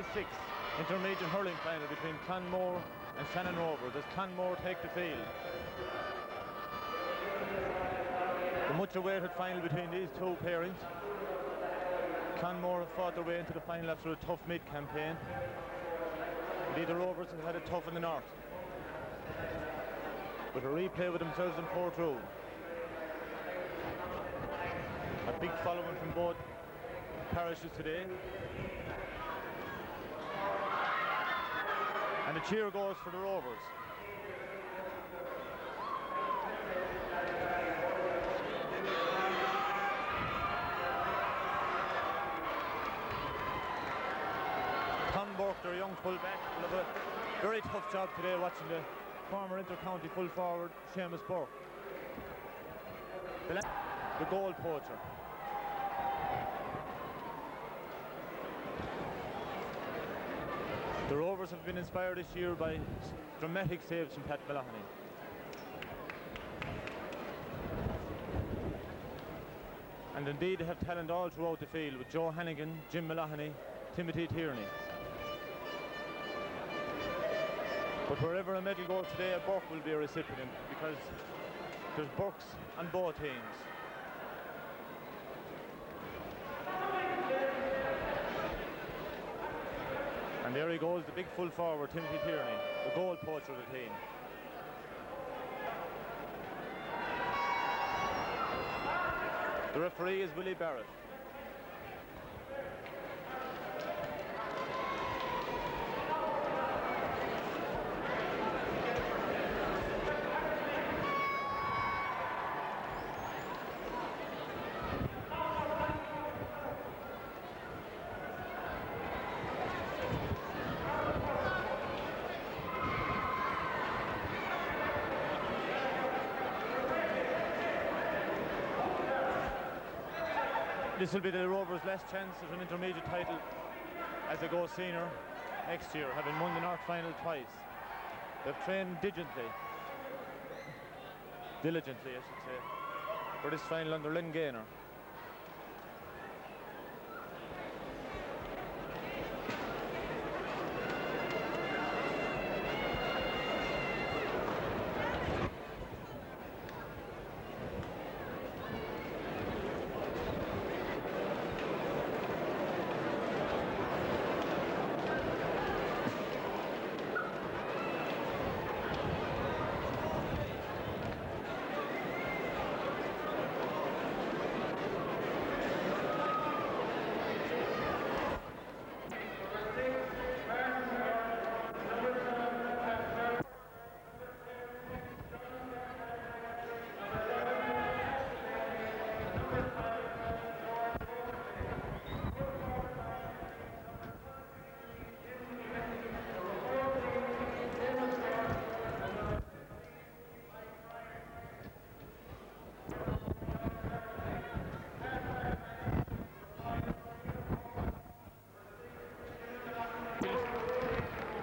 2026 intermediate hurling final between Clonmore and Shannon Rovers as Clonmore take the field. The much awaited final between these two pairings. Clonmore have fought their way into the final after a tough mid-campaign. Indeed, the Rovers have had it tough in the north. But a replay with themselves in 4th row. A big following from both parishes today. And the cheer goes for the Rovers. Tom Burke, their young full-back, will have a very tough job today watching the former inter-county full-forward Seamus Burke. The goal poacher. The Rovers have been inspired this year by dramatic saves from Pat Malahany. And indeed they have talent all throughout the field with Joe Hannigan, Jim Malahany, Timothy Tierney. But wherever a medal goes today, a Burke will be a recipient because there's Burkes on both teams. And there he goes, the big full forward, Timothy Tierney, the goal poacher of the team. The referee is Willie Barrett. This will be the Rovers' last chance at an intermediate title as they go senior next year, having won the North final twice. They've trained diligently I should say, for this final under Len Gaynor.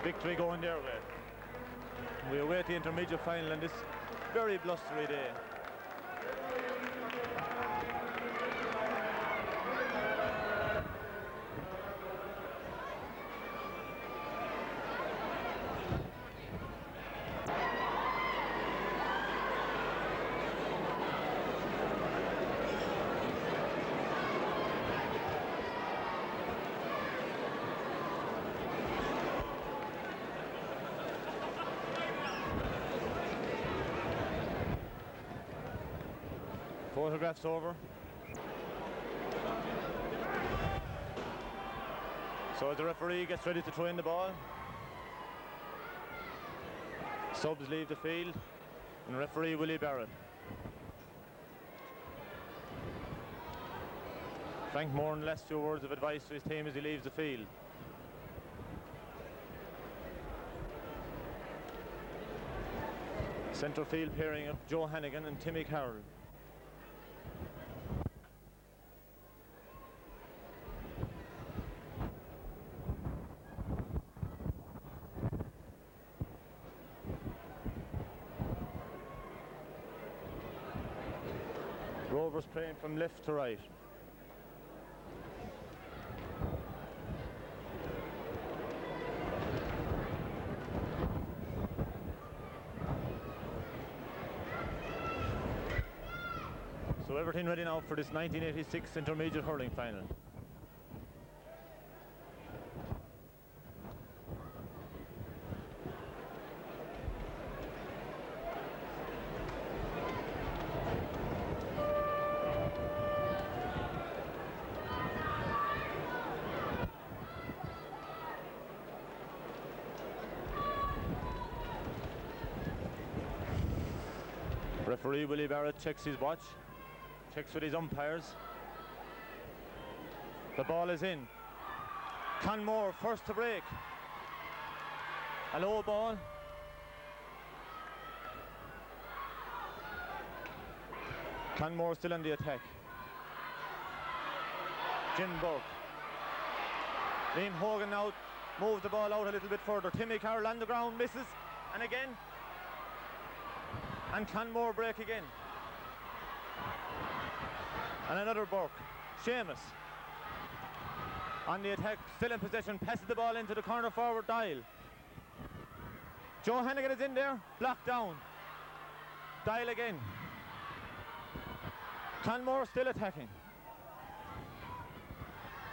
Victory going their way. We await the intermediate final on this very blustery day. Photographs over. So as the referee gets ready to throw in the ball, subs leave the field and referee Willie Barrett. Frank Moran last few words of advice to his team as he leaves the field. Centre field pairing of Joe Hannigan and Timmy Carroll. Rovers playing from left to right. everything ready now for this 1986 intermediate hurling final. Referee Willie Barrett checks his watch, checks with his umpires. The ball is in. Clonmore first to break. A low ball. Clonmore still on the attack. Jim Burke. Liam Hogan now moves the ball out a little bit further. Timmy Carroll on the ground, misses, and again. And Clonmore break again. And another Burke. Seamus. On the attack, still in possession, passes the ball into the corner forward Dial. Joe Hannigan is in there, blocked down. Dial again. Clonmore still attacking.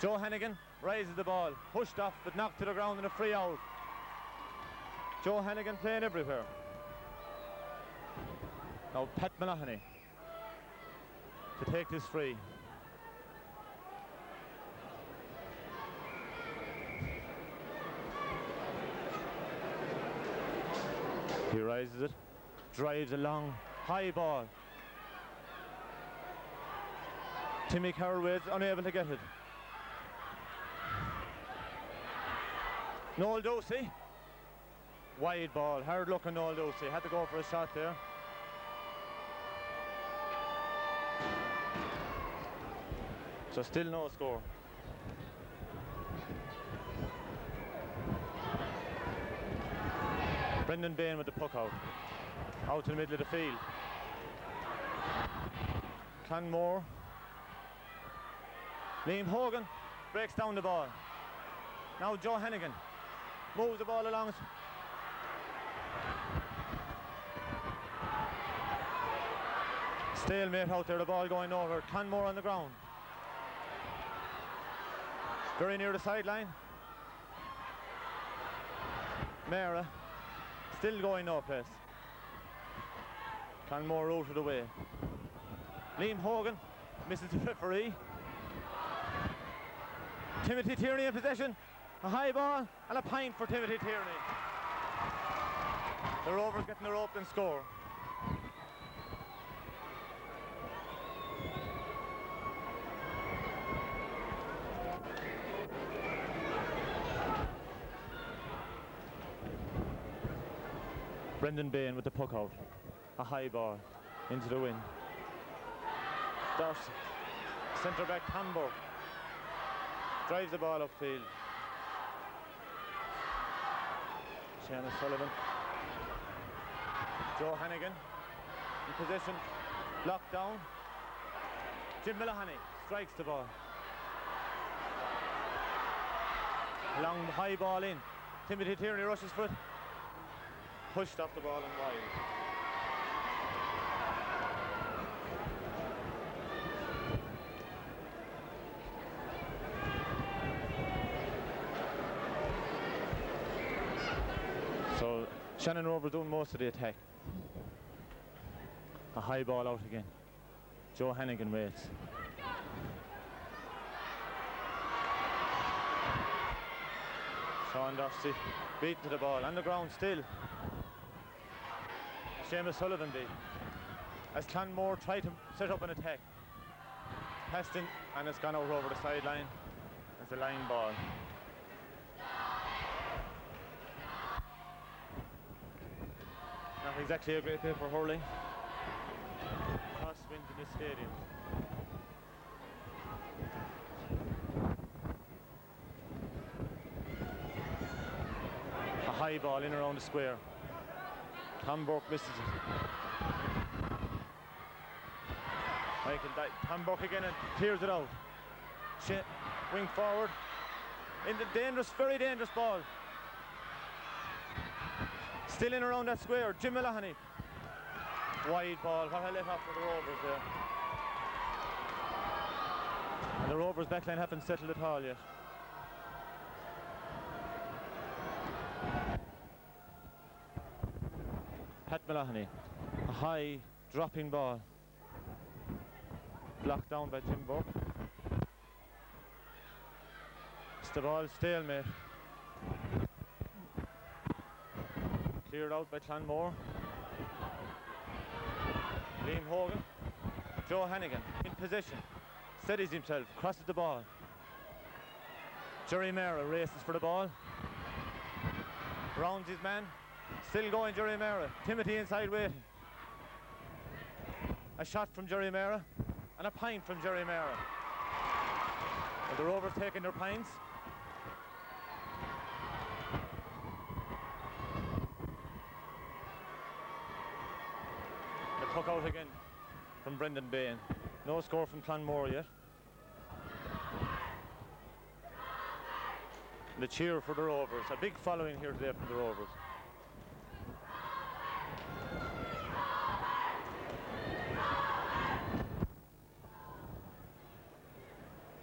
Joe Hannigan raises the ball, pushed off but knocked to the ground in a free out. Joe Hannigan playing everywhere. Now Pat Malahany to take this free. He raises it, drives a long, high ball. Timmy Carroll waits, unable to get it. Noel Dosey, wide ball, hard looking Noel Dosey, had to go for a shot there. So still no score. Brendan Bain with the puck out to the middle of the field. Clonmore. Liam Hogan breaks down the ball. Now Joe Hannigan moves the ball along. Stalemate out there, the ball going over. Clonmore on the ground. Very near the sideline. Mara still going no place. Clonmore routed away. Liam Hogan misses the referee. Timothy Tierney in possession. A high ball and a pint for Timothy Tierney. The Rovers getting their opening score. Brendan Bain with the puck out. A high ball into the wind. Darcy, centre back Hamburg, drives the ball upfield. Seamus Sullivan. Joe Hannigan in position, locked down. Jim Malahany strikes the ball. Long high ball in. Timothy Tierney rushes for it. Pushed off the ball and wide. So Shannon Rover doing most of the attack. A high ball out again. Joe Hannigan waits. Sean Darcy beaten to the ball, on the ground still. Seamus Sullivan did. As Clonmore tried to set up an attack. Passed in and it's gone out over the sideline. It's a line ball. Not exactly a great day for hurling. Crosswind in the stadium. A high ball in around the square. Hamburg misses it. Hamburg again and clears it out. Wing forward. In the dangerous, very dangerous ball. Still in around that square. Jim Malahany. Wide ball. What I let off for the Rovers there. Rovers backline haven't settled at all yet. Pat Malahoney, a high dropping ball, blocked down by Tim Burke. It's the ball stalemate. Cleared out by Clonmore. Liam Hogan, Joe Hannigan in position, steadies himself, crosses the ball. Jerry Mara races for the ball, rounds his man, still going Jerry Mara. Timothy inside waiting. A shot from Jerry Mara and a pint from Jerry Mara. And the Rovers taking their pints. The puck out again from Brendan Bain. No score from Clonmore yet. The cheer for the Rovers. A big following here today from the Rovers.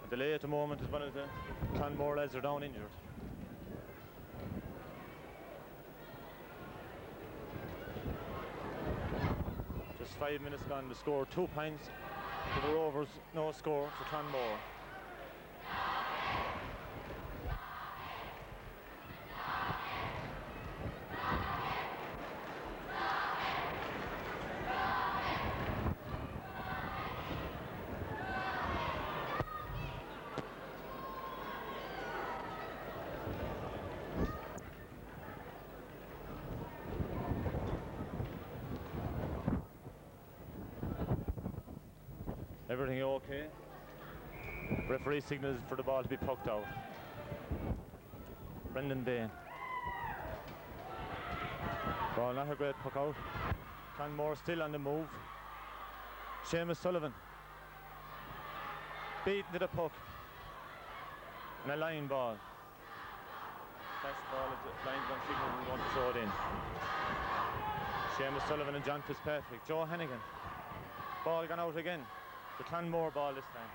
A delay at the moment as one of the Clonmore lads are down injured. Just 5 minutes gone to score. 2 points for the Rovers, no score for Clonmore. Everything okay? Referee signals for the ball to be pucked out. Brendan Bain. Ball not a great puck out. Clonmore still on the move. Seamus Sullivan beaten to the puck. And a line ball. Flash ball as the line's on signal and going to throw it in. Seamus Sullivan and John Fitzpatrick. Joe Hannigan. Ball gone out again. The Clonmore ball this time.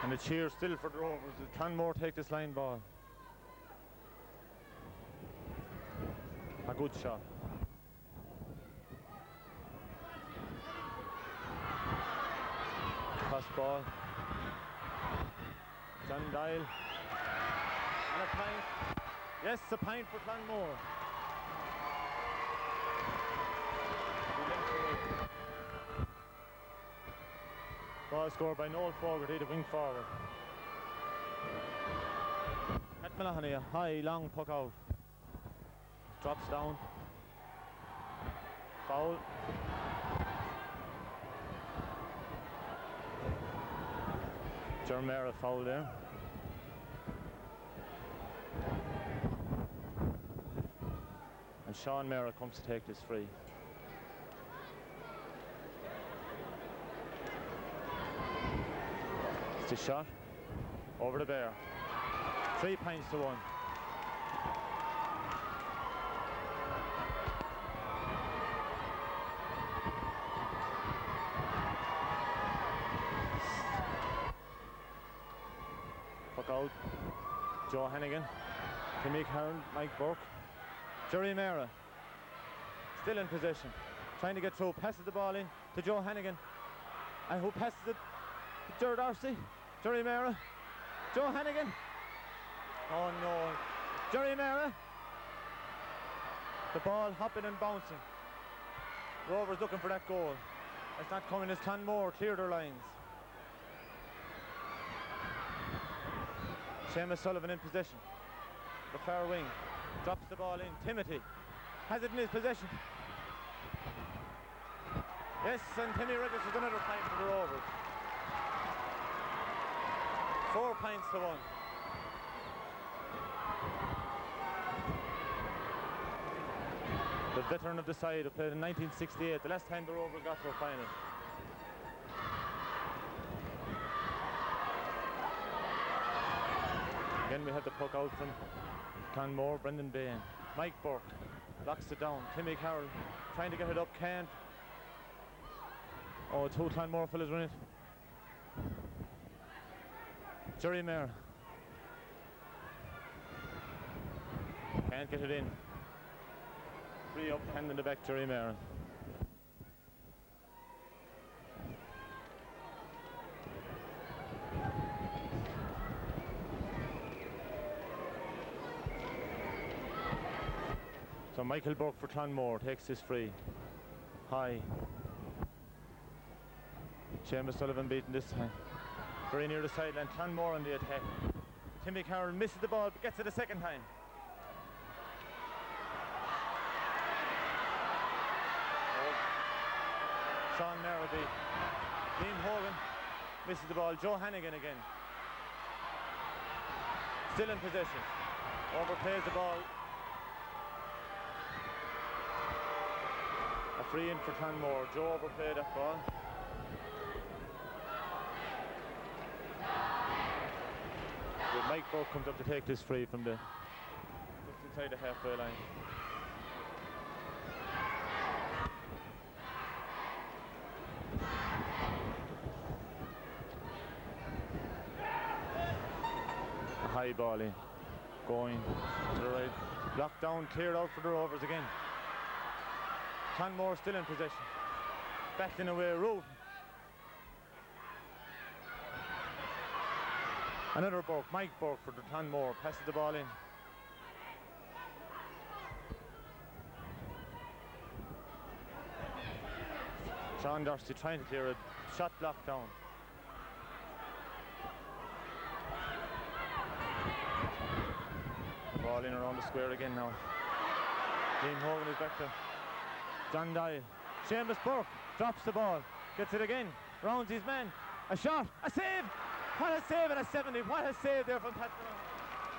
And the cheer still for the Rovers as Clonmore take this line ball. A good shot. Pass ball. John Dial. And a pint. Yes, a pint for Clonmore. Ball scored by Noel Fogarty, the wing forward. Pat Malahoney, a high, long puck out. Drops down. Foul. Jermera foul there. And Sean Mera comes to take this free. A shot over the bar. 3 points to 1. Puck out. Joe Hannigan, Timmy Carroll, Mike Burke, Jerry Mara still in possession, trying to get through. Passes the ball in to Joe Hannigan, and who passes it to Ger Darcy. Jerry Mara, Joe Hannigan. Oh no, Jerry Mara. The ball hopping and bouncing. Rovers looking for that goal. It's not coming as Clonmore clear their lines. Seamus Sullivan in possession. The far wing drops the ball in. Timothy has it in his possession. Yes, and Timmy registers another point for the Rovers. 4 points to 1. The veteran of the side who played in 1968, the last time the Rovers got to a final. Again we have the puck out from Clonmore, Brendan Bain. Mike Burke Locks it down. Timmy Carroll trying to get it up, can't. Oh, two Clonmore fellas run it. Jerry Mayer. Can't get it in. Free up, hand in the back, Jerry Mayer. So Michael Burke for Clonmore takes this free. High. Seamus Sullivan beaten this time. Very near the sideline. Clonmore on the attack. Timmy Carroll misses the ball but gets it a second time. Sean Merrity. Liam Hogan misses the ball. Joe Hannigan again. Still in possession. Overplays the ball. A free in for Clonmore. Joe overplayed that ball. But Mike Burke comes up to take this free from the just inside the halfway line. A high ball in. Going to the right. Blocked down, cleared out for the Rovers again. Clonmore still in possession. Backing away, Root. Another Burke, Mike Burke for the Clonmore, passes the ball in. Sean Dorsey trying to clear a shot blocked down. Ball in around the square again now. Liam Hogan is back there. John Dye. Seamus Burke drops the ball, gets it again, rounds his man. A shot, a save! What a save at a 70, what a save there from Pat Malone.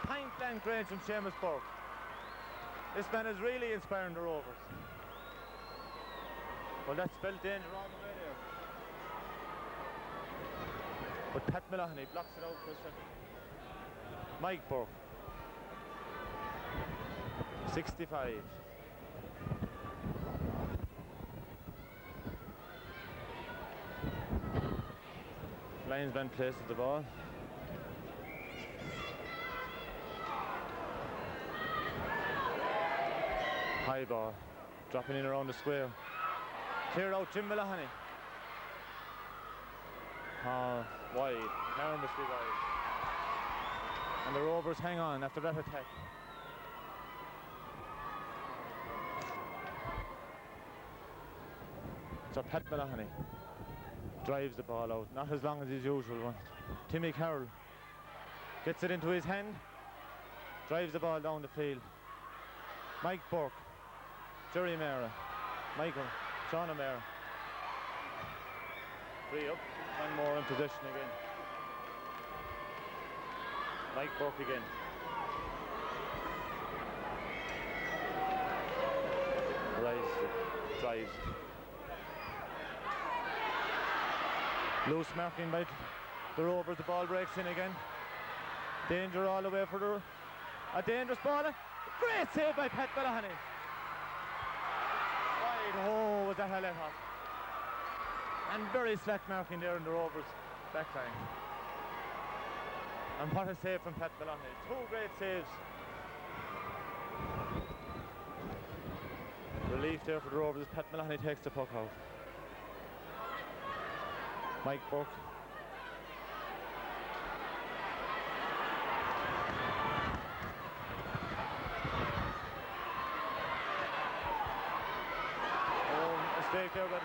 Point blank range from Seamus Burke. This man is really inspiring the Rovers. Well, that's spelled danger all the way there. But Pat Maloney blocks it out for a second. Mike Burke. 65. Linesman places the ball. High ball. Dropping in around the square. Cleared out Jim Maloney. Wide. Enormously wide. And the Rovers hang on after that attack. So Pat Maloney drives the ball out, not as long as his usual one. Timmy Carroll gets it into his hand, drives the ball down the field. Mike Burke, Jerry Mara, Michael, Sean O'Mara. Free up, Clonmore in possession again. Mike Burke again. Drives. Loose marking by the Rovers, the ball breaks in again. Danger all the way for a dangerous ball. Great save by Pat Maloney. Wide, oh, was that a let off. And very slack marking there in the Rovers' backline. And what a save from Pat Maloney. Two great saves. Relief there for the Rovers as Pat Maloney takes the puck out. Mike Burke. Oh, mistake there, but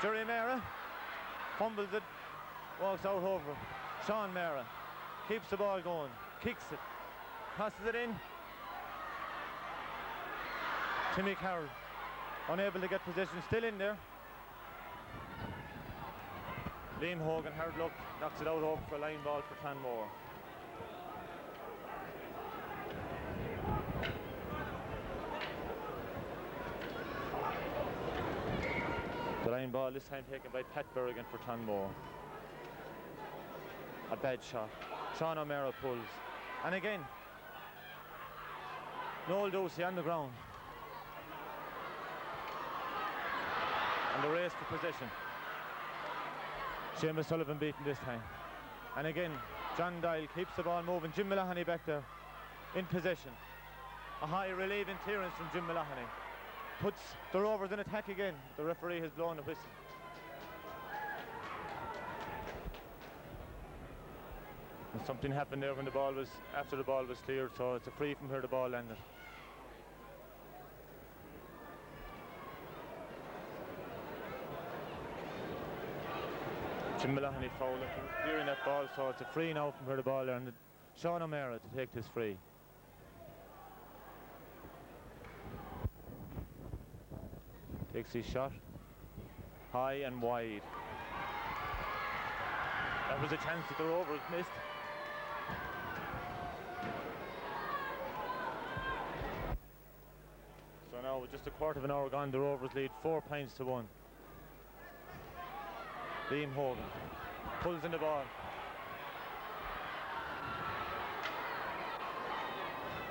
Jerry Mara fumbles it, walks out over. Sean Mara keeps the ball going, kicks it, passes it in. Timmy Carroll unable to get possession, still in there. Liam Hogan, hard luck, knocks it out over for a line ball for Clonmore. The line ball this time taken by Pat Berrigan for Clonmore. A bad shot. Sean O'Mara pulls. And again, Noel Dosey on the ground. And the race for possession. Seamus Sullivan beaten this time. And again, John Doyle keeps the ball moving. Jim Mulahony back there in possession. A high relieving clearance from Jim Mulahony. Puts the Rovers in attack again. The referee has blown the whistle. And something happened there when the ball was, after the ball was cleared, so it's a free from where the ball landed. Jim Mulahony foul after clearing that ball, so it's a free now from where the ball landed. Sean O'Meara to take this free. Takes his shot high and wide. That was a chance that the Rovers missed. So now with just a quarter of an hour gone, the Rovers lead 4 points to 1. Liam Hogan pulls in the ball.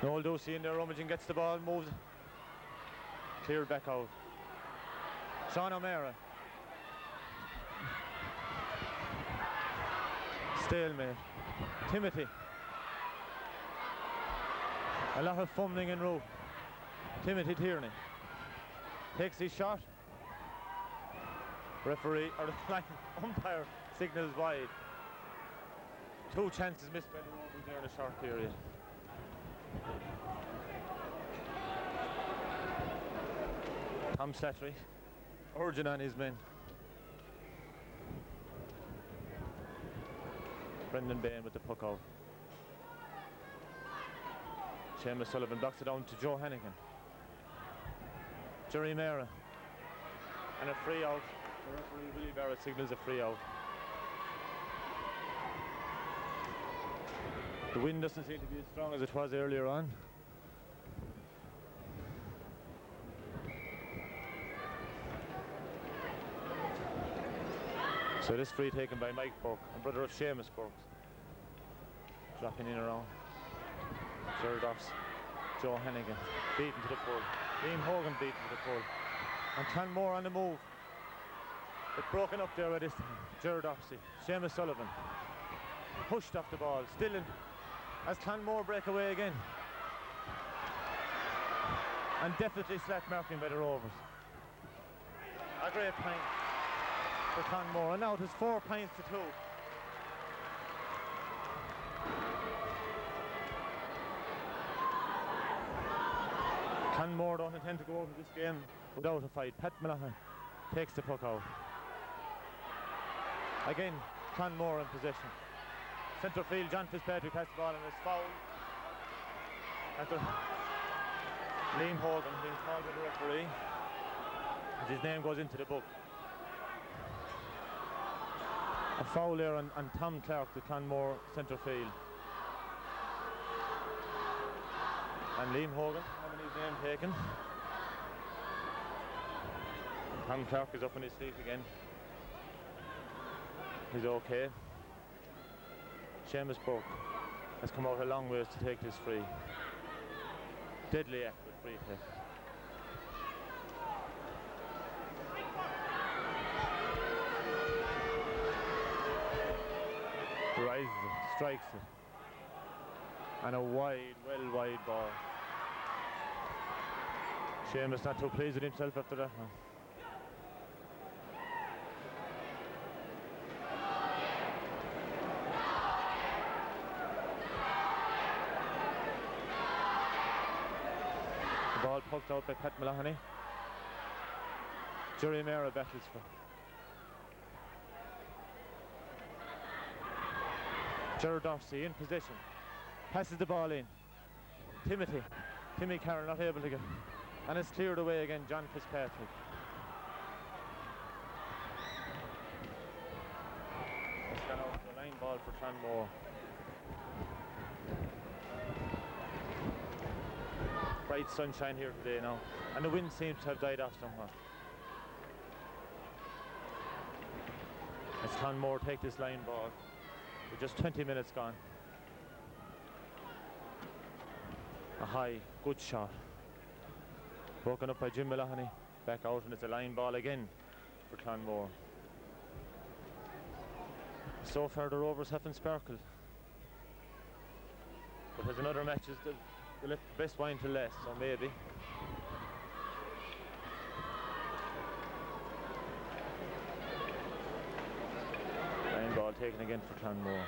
Noel Ducey in there rummaging, gets the ball, moves, cleared back out. Sean O'Meara. Stalemate. Timothy. A lot of fumbling en route. Timothy Tierney takes his shot. Referee, or the umpire, signals wide. 2 chances missed by the Rovers there in a short period. Tom Slattery urging on his men. Brendan Bain with the puck out. Seamus Sullivan blocks it down to Joe Hannigan. Jerry Mera. And a free out. The referee Willie Barrett signals a free out. The wind doesn't seem to be as strong as it was earlier on. So this free taken by Mike Burke, a brother of Seamus Burke. Dropping in around. Third off. Joe Hannigan beaten to the full. Liam Hogan beaten to the full. And Clonmore on the move. But broken up there at this time. Gerard Oxley, Seamus Sullivan. Pushed off the ball. Still in as Clonmore break away again. And definitely slack marking by the Rovers. A great point for Clonmore. And now it is 4 points to 2. Clonmore don't intend to go over this game without a fight. Pat Mulahony takes the puck out. Again, Clonmore in possession. Centre field, John Fitzpatrick has the ball and is fouled. After Liam Hogan being called by the referee, and his name goes into the book. A foul there on Tom Clark, the Clonmore centre field. And Liam Hogan having his name taken. Tom Clark is up on his feet again. He's okay. Seamus Burke has come out a long ways to take this free. Deadly accurate free kick. Rises it, strikes it. And a wide, well wide ball. Seamus not too pleased with himself after that one. The ball poked out by Pat Mulahony. Jerry Mera battles for. Gerard Dorsey in possession. Passes the ball in. Timmy Carroll not able to get. And it's cleared away again, John Fitzpatrick. It's gone out the line ball for Clonmore. Bright sunshine here today now, and the wind seems to have died off somewhat. As Clonmore take this line ball, with just 20 minutes gone. A high, good shot. Broken up by Jim Mulahony. Back out, and it's a line ball again for Clonmore. So far the Rovers haven't sparkled. But there's another matches the best wine to last, so maybe. Line ball taken again for Clonmore.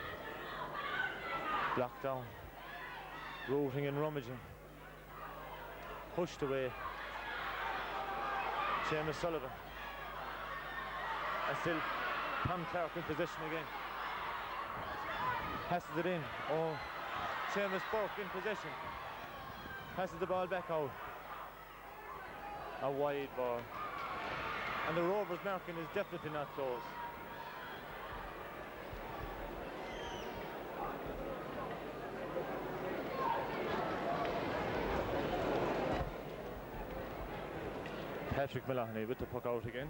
Blocked down. Rooting and rummaging. Pushed away. Seamus Sullivan. And still Tom Clark in possession again. Passes it in. Oh, Seamus Burke in possession. Passes the ball back out. A wide ball. And the Rovers marking is definitely not close. Patrick Maloney with the puck out again.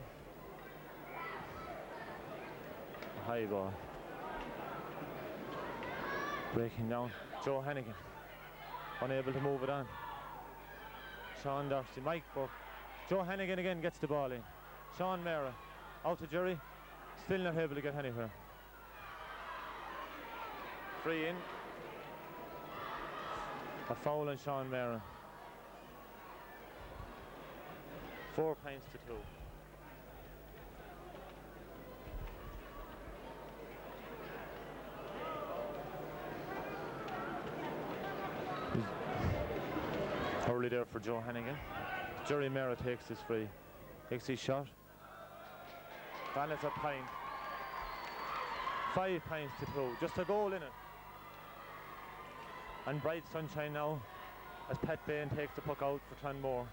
A high ball. Breaking down. Joe Hannigan. Unable to move it on. Sean Darcy. Mike Burke. Joe Hannigan again gets the ball in. Sean Mara. Out to Jerry. Still not able to get anywhere. Free in. A foul on Sean Mara. 4 points to 2. Early there for Joe Hannigan. Jerry Mara takes this free. Takes his shot. Balance a pint. 5 points to 2. Just a goal in it. And bright sunshine now as Pat Bain takes the puck out for Clonmore.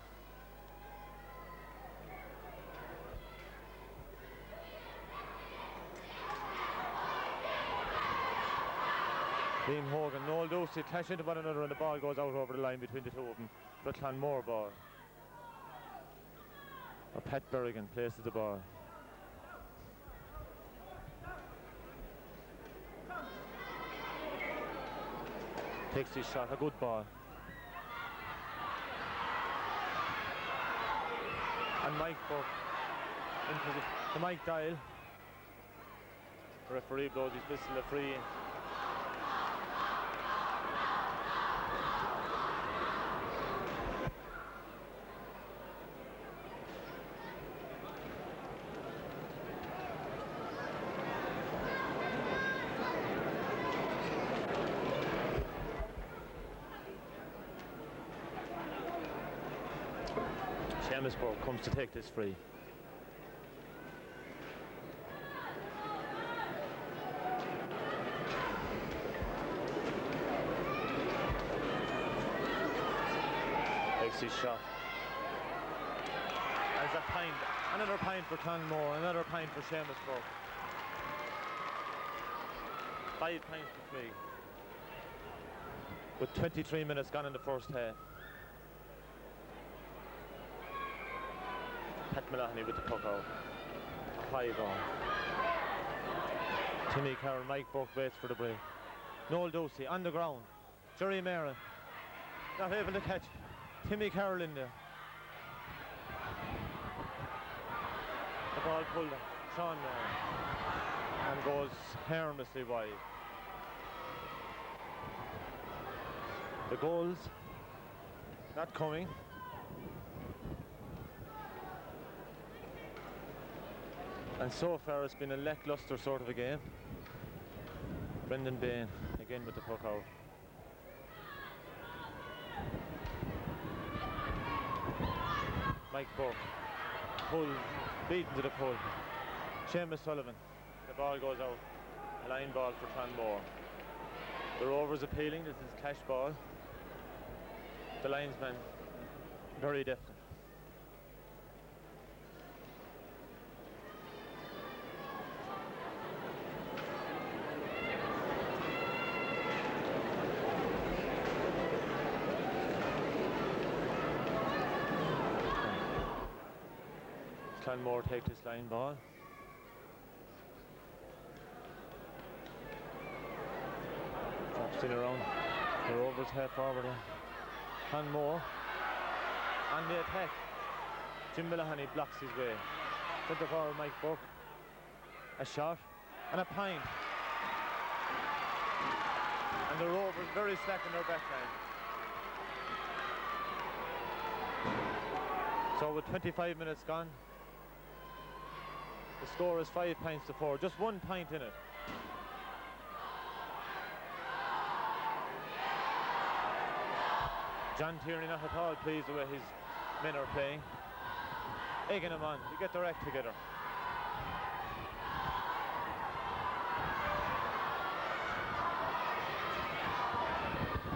Liam Hogan, Noel Dosey clash into one another and the ball goes out over the line between the two of them. The Clonmore ball. Or Pat Berrigan places the ball. Takes his shot, a good ball. And Mike Burke in position. The Mike Dial. The referee blows his whistle, a free in. Seamus Burke comes to take this free. Takes his shot. There's a pint, another pint for Clonmore, another pint for Seamus Burke. 5 pints to 3. With 23 minutes gone in the first half. Pat Maloney with the puck out. A high ball. Timmy Carroll, Mike Burke waits for the break. Noel Dosey on the ground. Jerry Mara not able to catch Timmy Carroll in there. The ball pulled on Sean Mara and goes harmlessly wide. The goals not coming. And so far it's been a lackluster sort of a game. Brendan Bain again with the puck out. Mike Burke, pull, beaten to the pull. Seamus Sullivan, the ball goes out. A line ball for Clonmore. The Rovers appealing, this is cash ball. The linesman very definite. Clonmore take this line ball. Drops in around. The Rovers half forward. Clonmore on the attack. Jim Maloney blocks his way. Centre forward Mike Buck. A shot and a pint. And the Rovers very slack in their backline. So with 25 minutes gone, the score is 5 pints to 4. Just 1 pint in it. John Tierney not at all pleased the way his men are playing. Egging them on to get their act together.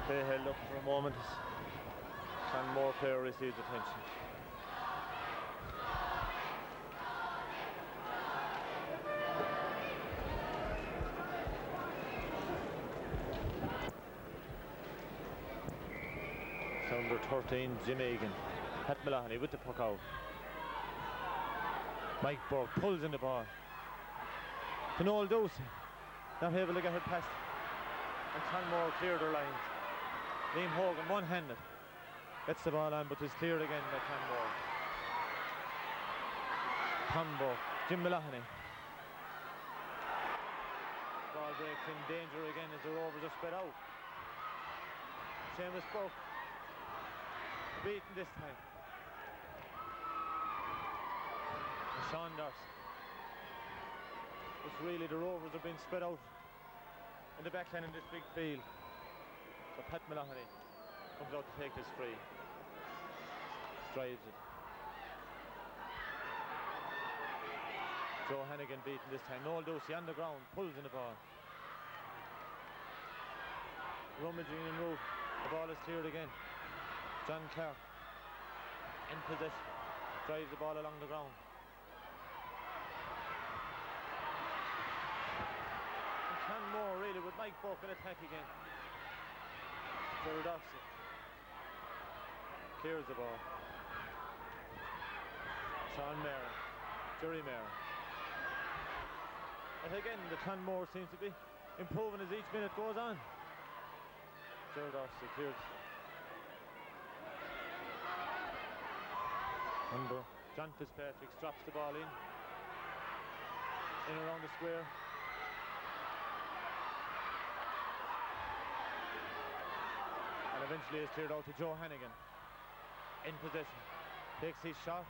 They held up for a moment as Clonmore player receives attention. Number 13, Jim Egan. Pat Maloney with the puck out. Mike Burke pulls in the ball. To Noel Dosey. Not able to get it past. And Clonmore cleared their lines. Liam Hogan one-handed. Gets the ball on, but is cleared again by Clonmore. Tom Burke, Jim Maloney. Ball breaks in danger again as the Rovers are spread out. Seamus Burke. Beaten this time. And Sean Darcy. It's really the Rovers have been spread out in the backline in this big field. So Pat Maloney comes out to take this free. Drives it. Joe Hannigan beaten this time. Noel Dosey on the ground, pulls in the ball. Rummaging in route. The ball is cleared again. John Clark in possession, drives the ball along the ground. And Clonmore really with Mike Buck in attack again. Gerard Doxey clears the ball. Sean Mayer, Jerry Mayer. And again the Clonmore seems to be improving as each minute goes on. Gerard Doxey clears. Number John Fitzpatrick drops the ball in around the square. And eventually is cleared out to Joe Hannigan. In possession. Takes his shot.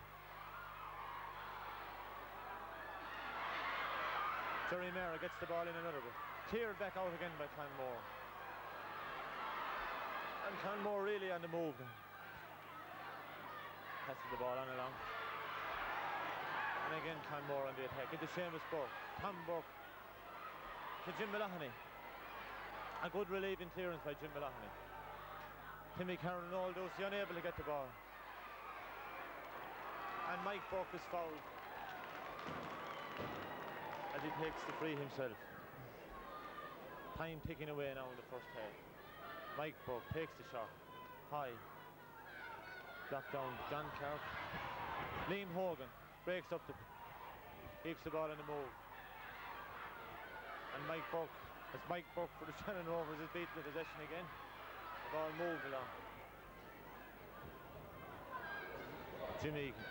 Jerry Mayer gets the ball in another bit. Cleared back out again by Clonmore. And Clonmore really on the move then. Passes the ball on along. And again Clonmore on the attack. Into Seamus Burke. Tom Burke to Jim Maloney. A good relieving clearance by Jim Maloney. Timmy Carroll and Noel Dosey unable to get the ball. And Mike Burke is fouled as he takes the free himself. Time ticking away now in the first half. Mike Burke takes the shot. High. Drop down John Clark. Liam Hogan breaks up keeps the ball in the move. And Mike Burke, as Mike Burke for the Shannon Rovers is beaten the possession again. The ball moved along. Jim Egan.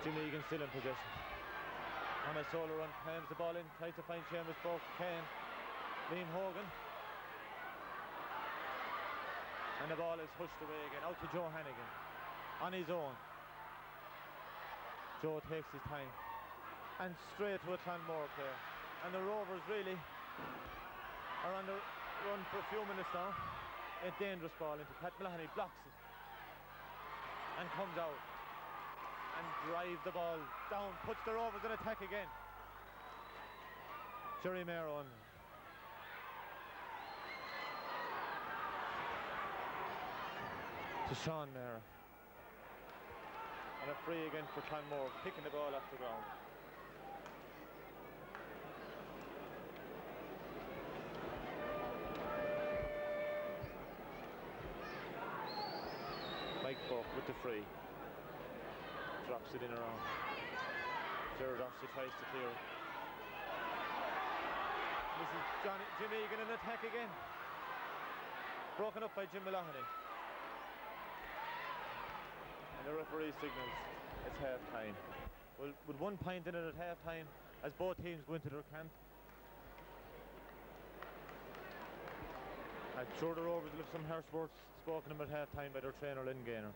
Jim Egan still in possession. On a solo run, claims the ball in, tries to find Seamus Burke, Kane. Liam Hogan. And the ball is pushed away again, out to Joe Hannigan. On his own. Joe takes his time. And straight to a Clonmore player. And the Rovers really are on the run for a few minutes now. A dangerous ball into Pat Maloney, blocks it. And comes out. And drives the ball down, puts the Rovers in attack again. Jerry Mayer on. To Sean Mayer. And a free again for Clonmore, picking the ball off the ground. Mike Buck with the free. Drops it in around. Gerard Doxey tries to clear it. This is Jim Egan in attack again. Broken up by Jim Maloney. And the referee signals It's half time. Well, with 1 point in it at half time, as both teams go into their camp, I'm sure the Rovers will have some harsh words spoken about half time by their trainer Lynn Gaynor.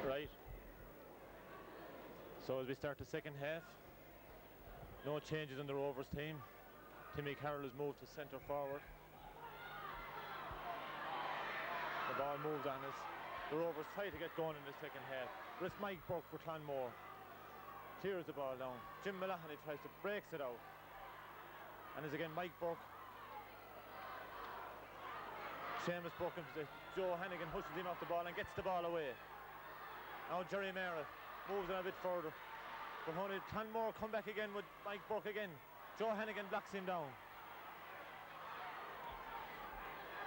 Right. So as we start the second half, no changes in the Rovers team. Timmy Carroll has moved to centre forward. The ball moves on us. The Rovers try to get going in the second half. But it's Mike Burke for Clonmore. Clears the ball down. Jim Malahany tries to breaks it out. And as again Mike Burke. Seamus Burke into Joe Hannigan, pushes him off the ball and gets the ball away. Now Jerry Mara moves it a bit further. But only Clonmore come back again with Mike Burke again. Joe Hannigan blocks him down.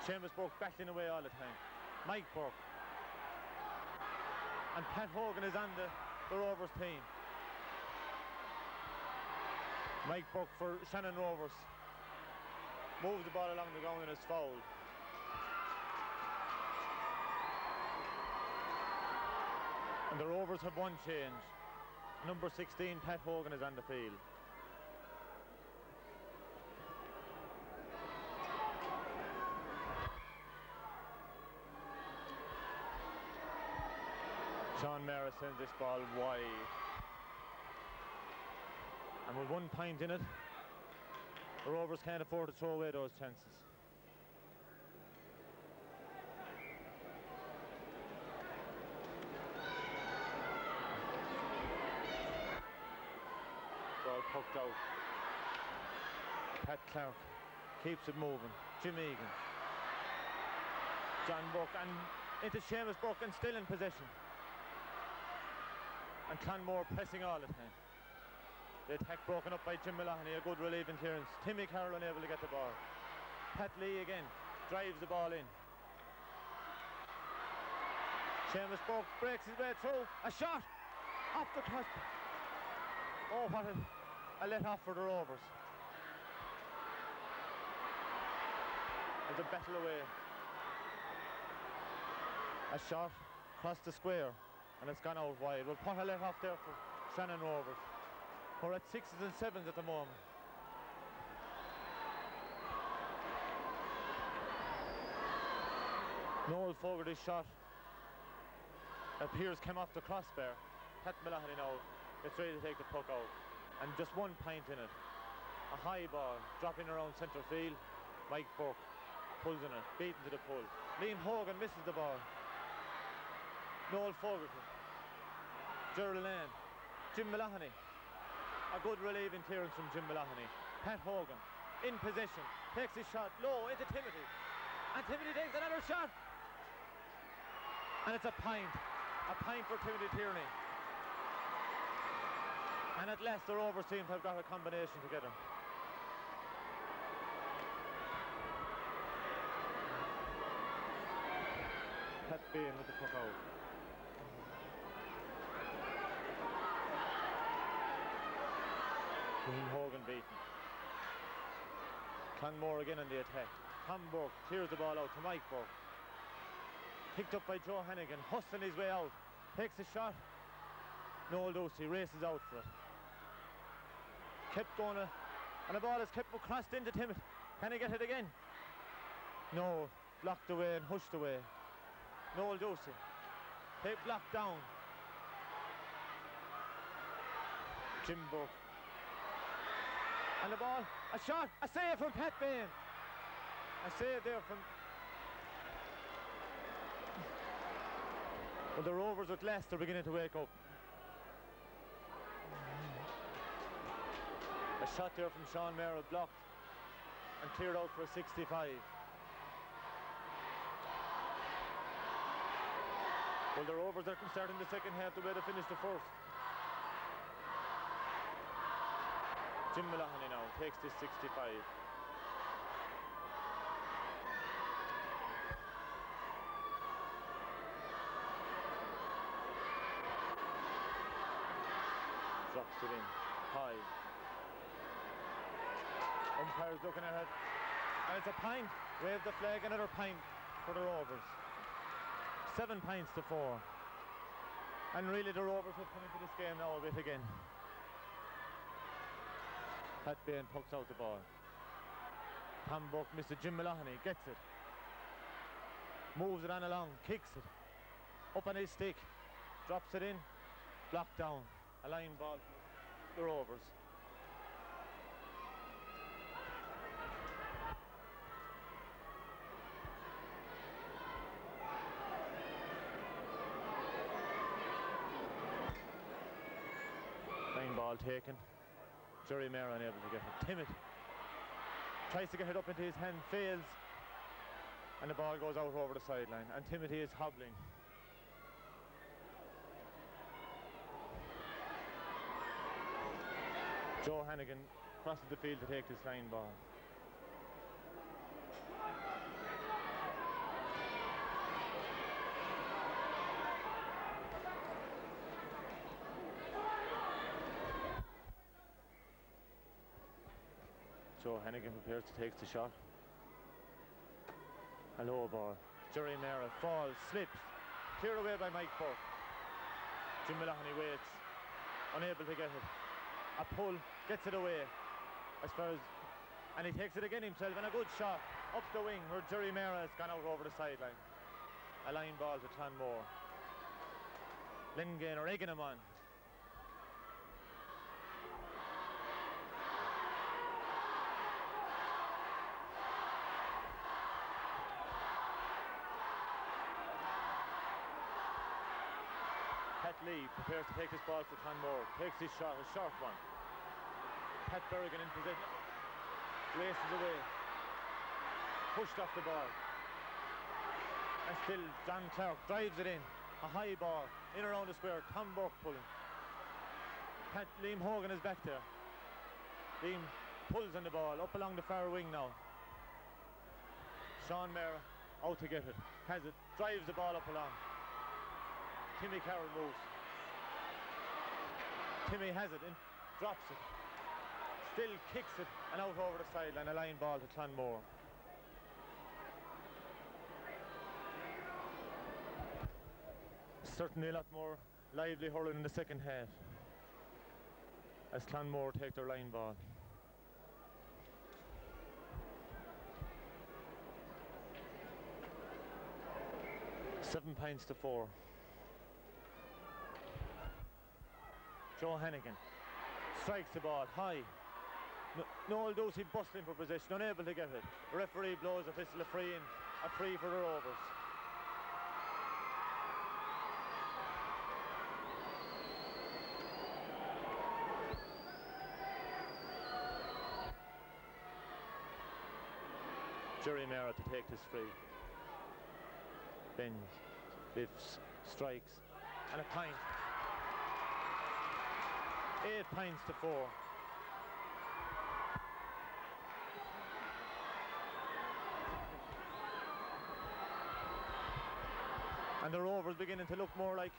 Seamus Burke battling away all the time. Mike Burke. And Pat Hogan is on the Rovers team. Mike Burke for Shannon Rovers. Moves the ball along the ground and is fouled. And the Rovers have one change. Number 16, Pat Hogan, is on the field. Sean Mara sends this ball wide. And with 1 point in it, the Rovers can't afford to throw away those chances. Ball poked out. Pat Clark keeps it moving. Jim Egan. John Buck and into Seamus Buck and still in possession. And Clonmore pressing all the time. The attack broken up by Jim Mulahony, a good relieving clearance. Timmy Carroll unable to get the ball. Pat Lee again drives the ball in. Seamus Buck breaks his way through. A shot off the cross. Oh, what a let off for the Rovers. There's a battle away. A shot across the square and it's gone out wide. We'll put a let off there for Shannon Rovers. We're at 6s and 7s at the moment. Noel Fogarty's shot appears came off the crossbar. Pat Mulahony now gets ready to take the puck out. And just 1 point in it. A high ball dropping around centre field. Mike Burke pulls in it, beaten to the pull. Liam Hogan misses the ball. Noel Fogarty. Gerald Lane. Jim Mulahony. A good relieving clearance from Jim Mulahony. Pat Hogan in possession. Takes his shot low into Timothy. And Timothy takes another shot. And it's a pint. A pint for Timothy Tierney. And at last the Rovers team have got a combination together. Pat Bain with the puck out. Liam Hogan beaten. Clonmore again in the attack. Tom Burke clears the ball out to Mike Burke. Picked up by Joe Hannigan, hustling his way out. Takes a shot. Noel Dosey races out for it. Kept going, and the ball is kept crossed into Timothy. Can he get it again? No, blocked away and hushed away. Noel Dosey. Blocked down. Jim Burke. And the ball, a shot, a save from Pat Bain. A save there from... Well, the Rovers at last are beginning to wake up. A shot there from Sean Merrill, blocked and cleared out for a 65. Well, the Rovers are starting the second half the way they finished the first. Jim Mulahony now takes this 65. Drops it in, high. Umpire's looking at it, and it's a pint. Wave the flag, another pint for the Rovers. 7 pints to 4. And really the Rovers have come into this game now a bit again. Pat Bain pucks out the ball. Tom Burke, Mr. Jim Mulahony gets it. Moves it on along, kicks it. Up on his stick, drops it in, blocked down. A line ball for the Rovers. Line ball taken. Jerry Mayer unable to get it. Timothy tries to get it up into his hand, fails, and the ball goes out over the sideline, and Timothy is hobbling. Joe Hannigan crosses the field to take this line ball. Joe Hannigan prepares to take the shot. A low ball. Jerry Mara falls, slips, cleared away by Mike Burke. Jim Mulahony waits, unable to get it. A pull, gets it away as far as, and he takes it again himself, and a good shot up the wing where Jerry Mara has gone out over the sideline. A line ball to Clonmore. Lingain are egging him on. Pat Lee prepares to take this ball for Clonmore. Takes his shot, a short one. Pat Berrigan in position. Races away. Pushed off the ball. And still John Clark drives it in. A high ball. In around the square. Tom Burke pulling. Liam Hogan is back there. Liam pulls on the ball. Up along the far wing now. Sean Mara out to get it. Has it. Drives the ball up along. Timmy Carroll moves. Timmy has it in. Drops it. Still kicks it and out over the sideline. A line ball to Clonmore. Certainly a lot more lively hurling in the second half as Clonmore take their line ball. Seven points to 4. Joe Hannigan strikes the ball high. Noel Ducey bustling for possession, unable to get it. The referee blows a whistle, a free for the Rovers. Jerry Mara to take this free. Bends, lifts, strikes, and a point. 8 points to 4. And the Rovers beginning to look more like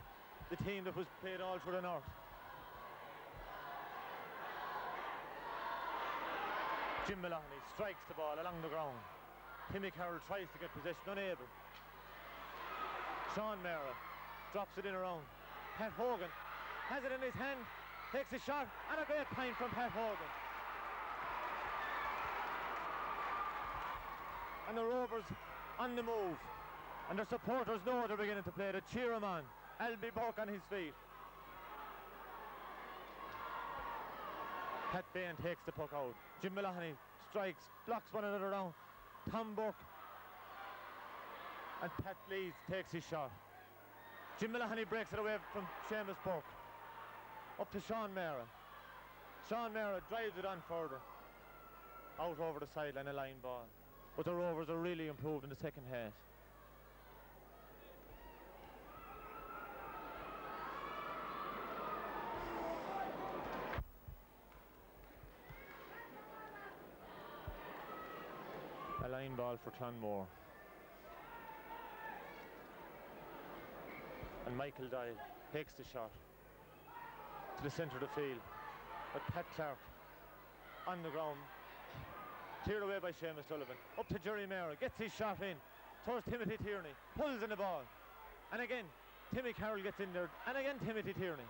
the team that was played all through the north. Jim Maloney strikes the ball along the ground. Timmy Carroll tries to get possession, unable. Sean Mara drops it in around. Pat Hogan has it in his hand, takes a shot, and a great point from Pat Hogan. And the Rovers on the move. And their supporters know they're beginning to play. They cheer him on. Albie Burke on his feet. Pat Bain takes the puck out. Jim Maloney strikes, blocks one another down. Tom Burke and Pat Lees takes his shot. Jim Maloney breaks it away from Seamus Burke. Up to Sean Mara. Sean Mara drives it on further. Out over the sideline, a line ball. But the Rovers are really improved in the second half. A line ball for Clonmore. And Michael Dial takes the shot to the centre of the field. But Pat Clark on the ground. Cleared away by Seamus Sullivan. Up to Jerry Mara. Gets his shot in. Towards Timothy Tierney. Pulls in the ball. And again, Timmy Carroll gets in there. And again, Timothy Tierney.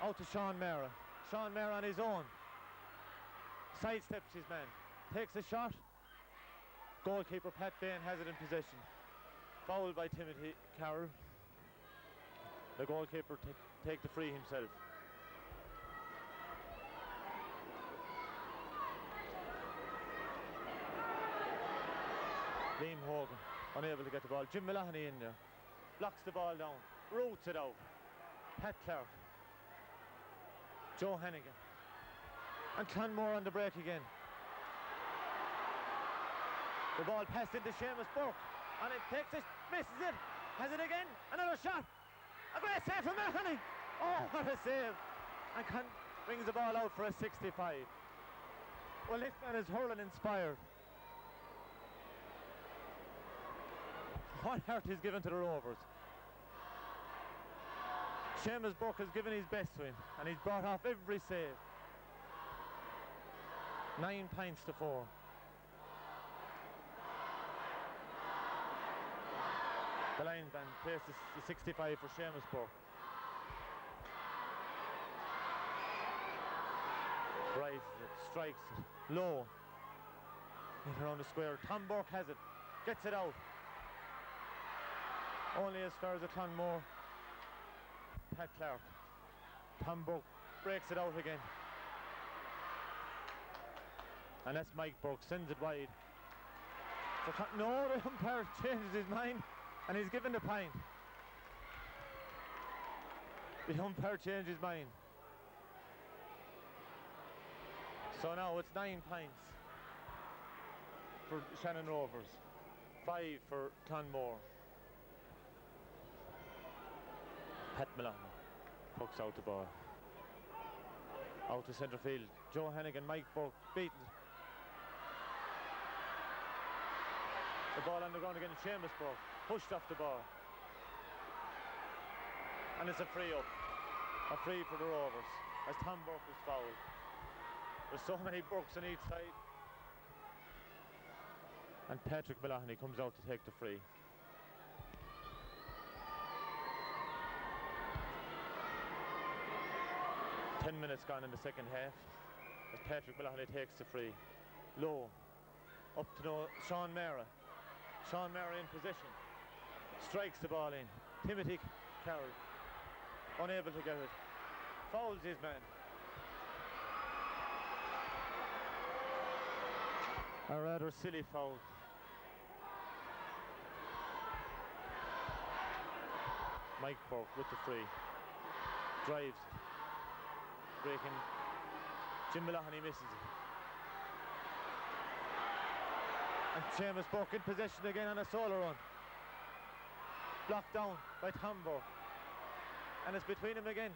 Out to Sean Mara. Sean Mara on his own. Sidesteps his man. Takes a shot. Goalkeeper Pat Bain has it in possession. Fouled by Timothy Carroll. The goalkeeper take the free himself. Liam Hogan unable to get the ball. Jim Maloney in there. Blocks the ball down. Roots it out. Pat Clark. Joe Hannigan. And Clonmore on the break again. The ball passed into Seamus Burke, and it takes it, misses it, has it again, another shot. A great save from Mahoney. Oh, what a save. And brings the ball out for a 65. Well, this man is hurling inspired. What heart he's given to the Rovers. Seamus Burke has given his best to him, and he's brought off every save. 9 points to 4. The linesman places the 65 for Seamus Burke. Rises it, strikes it, low. In around the square. Tom Burke has it, gets it out. Only as far as the Clonmore Pat Clark. Tom Buck breaks it out again. And that's Mike Buck, sends it wide. No, the umpire changes his mind and he's given the pint. The umpire changed his mind. So now it's 9 pints for Shannon Rovers, 5 for Clonmore. Pat Maloney pucks out the ball. Out to centre field. Joe Hennigan, Mike Buck beaten. The ball on the ground again. Seamus Buck pushed off the ball. And it's a free up. A free for the Rovers as Tom Buck is fouled. There's so many Bucks on each side. And Patrick Maloney comes out to take the free. Ten minutes gone in the second half as Patrick Maloney takes the free. Low. Up to Sean Mara. Sean Mara in position. Strikes the ball in. Timothy Carroll. Unable to get it. Fouls his man. A rather silly foul. Mike Buck with the free. Drives. Breaking. Jim Maloney misses it. And Seamus Buck in possession again on a solo run. Blocked down by Tom Buck. And it's between him again.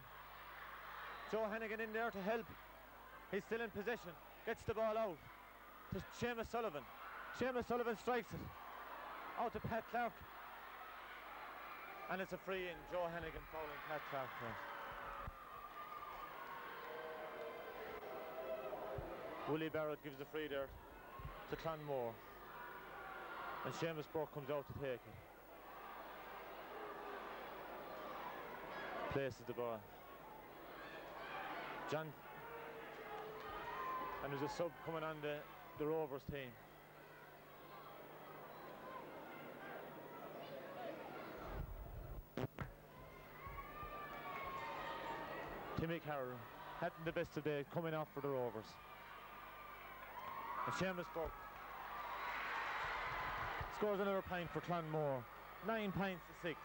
Joe Hennigan in there to help. He's still in possession. Gets the ball out to Seamus Sullivan. Seamus Sullivan strikes it. Out to Pat Clark. And it's a free in. Joe Hennigan fouling Pat Clark. Willie Barrett gives the free there to Clonmore. And Seamus Buck comes out to take it. Places the ball. John. And there's a sub coming on the Rovers team. Timmy Carroll, having the best of days, coming off for the Rovers. And Seamus Buck scores another pint for Clonmore. 9 pints to 6.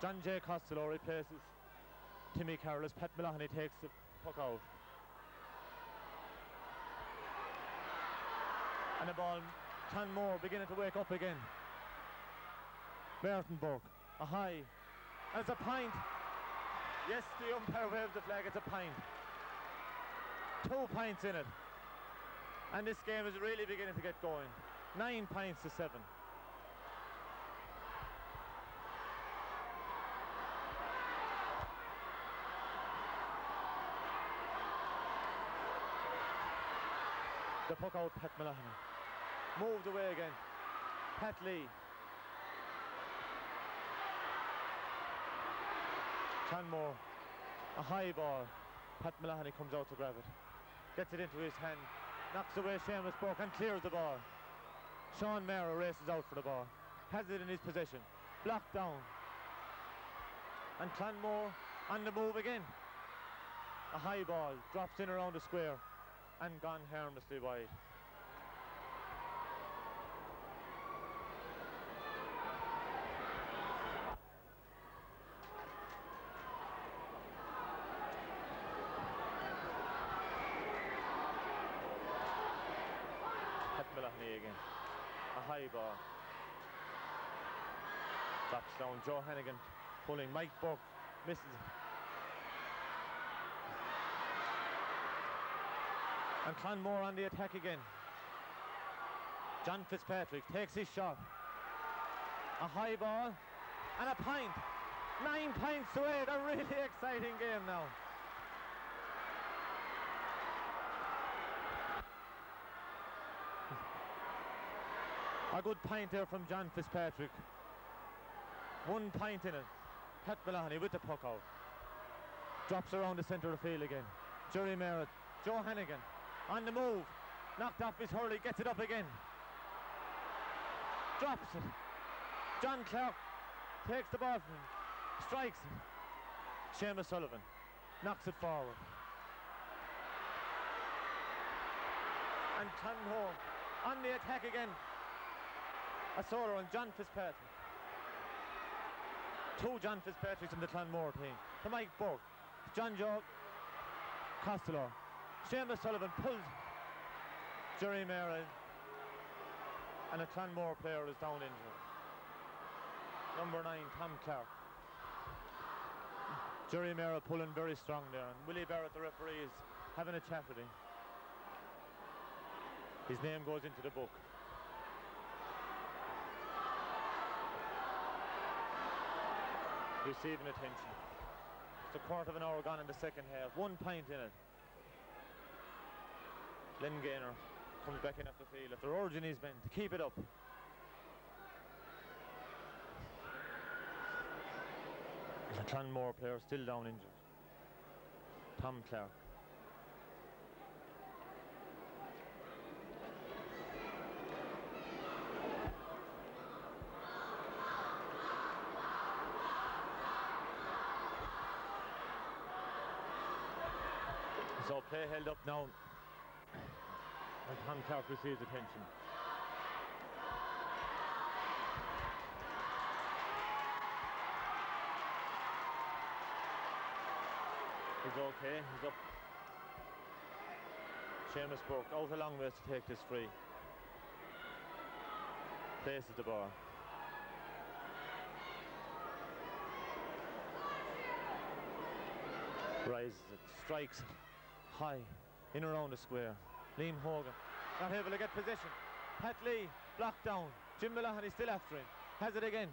John J. Costello replaces Timmy Carroll as Pat Maloney takes the puck out. And the ball, Clonmore beginning to wake up again. Merton Buck, a high, and it's a pint. Yes, the umpire waves the flag, it's a pint. 2 pints in it. And this game is really beginning to get going. 9 pints to 7. The puck out, Pat Maloney. Moved away again. Pat Lee. Clonmore. A high ball. Pat Maloney comes out to grab it. Gets it into his hand. Knocks away Seamus Buck and clears the ball. Sean Mara races out for the ball. Has it in his possession. Blocked down. And Clonmore on the move again. A high ball. Drops in around the square. And gone harmlessly wide. Pat Maloney again. A high ball. Drops down. Joe Hennigan pulling. Mike Buck misses it. And Clonmore on the attack again. John Fitzpatrick takes his shot. A high ball and a pint. 9 pints to 8. A really exciting game now. A good pint there from John Fitzpatrick. 1 pint in it. Pat Maloney with the puck out. Drops around the centre of the field again. Jerry Merritt. Joe Hennigan. On the move. Knocked off his hurley, gets it up again. Drops it. John Clark takes the ball from him. Strikes it. Seamus Sullivan knocks it forward. And Clonmore on the attack again. A solo on John Fitzpatrick. Two John Fitzpatricks in the Clonmore team. To Mike Burke. John Joe Costello. Seamus Sullivan pulls Jerry Mayer in. And a Clonmore player is down injured. Number 9, Tom Clark. Jerry Mayer pulling very strong there. And Willie Barrett, the referee, is having a chat with him. His name goes into the book. Receiving attention. It's a quarter of an hour gone in the second half. 1 point in it. Len Gaynor comes back in at the field after urging his men to keep it up. The Clonmore player still down injured. Tom Clark. So play held up now, and Tom Clark receives attention. He's okay, he's up. Seamus Burke out a long ways to take this free. Places the ball. Rises it, strikes it. High, in around the square. Liam Hogan, not able to get possession. Pat Lee, blocked down. Jim Mulahany still after him. Has it again.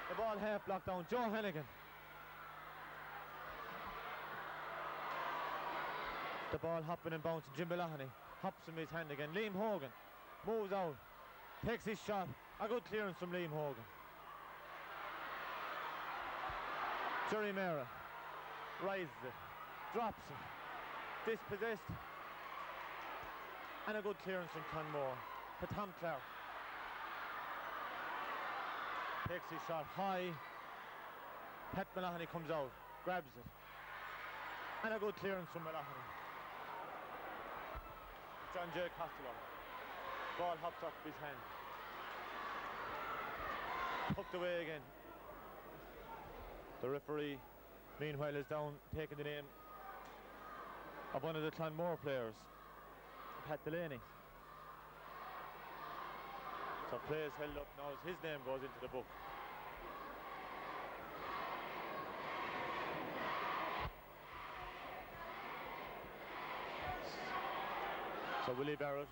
The ball half blocked down. Joe Hennigan. The ball hopping and bouncing. Jim Mulahany hops in his hand again. Liam Hogan moves out, takes his shot. A good clearance from Liam Hogan. Jerry Mayer rises it, drops it. Dispossessed, and a good clearance from Clonmore to Tom Clark. Takes his shot high. Pat Mulahany comes out, grabs it, and a good clearance from Mulahany. John J. Costello. Ball hops off his hand. Hooked away again. The referee, meanwhile, is down taking the name of one of the Clonmore players, Pat Delaney. So play is held up now as his name goes into the book. So Willie Barrett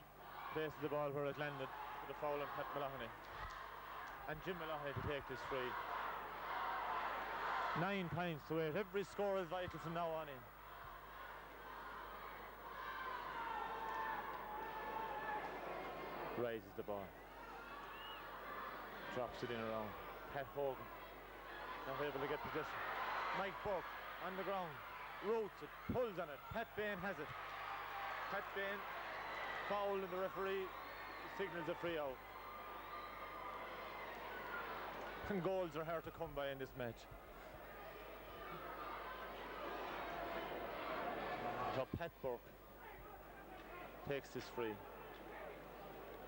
places the ball where it landed with a foul on Pat Mulahany. And Jim Mulahany to take this free. 9 points to 8. Every score is vital from now on in. Raises the ball. Drops it in around. Pat Hogan not able to get possession. Mike Burke on the ground. Roots it. Pulls on it. Pat Bain has it. Pat Bain foul, and the referee signals a free out. And goals are hard to come by in this match. So Pat Burke takes this free.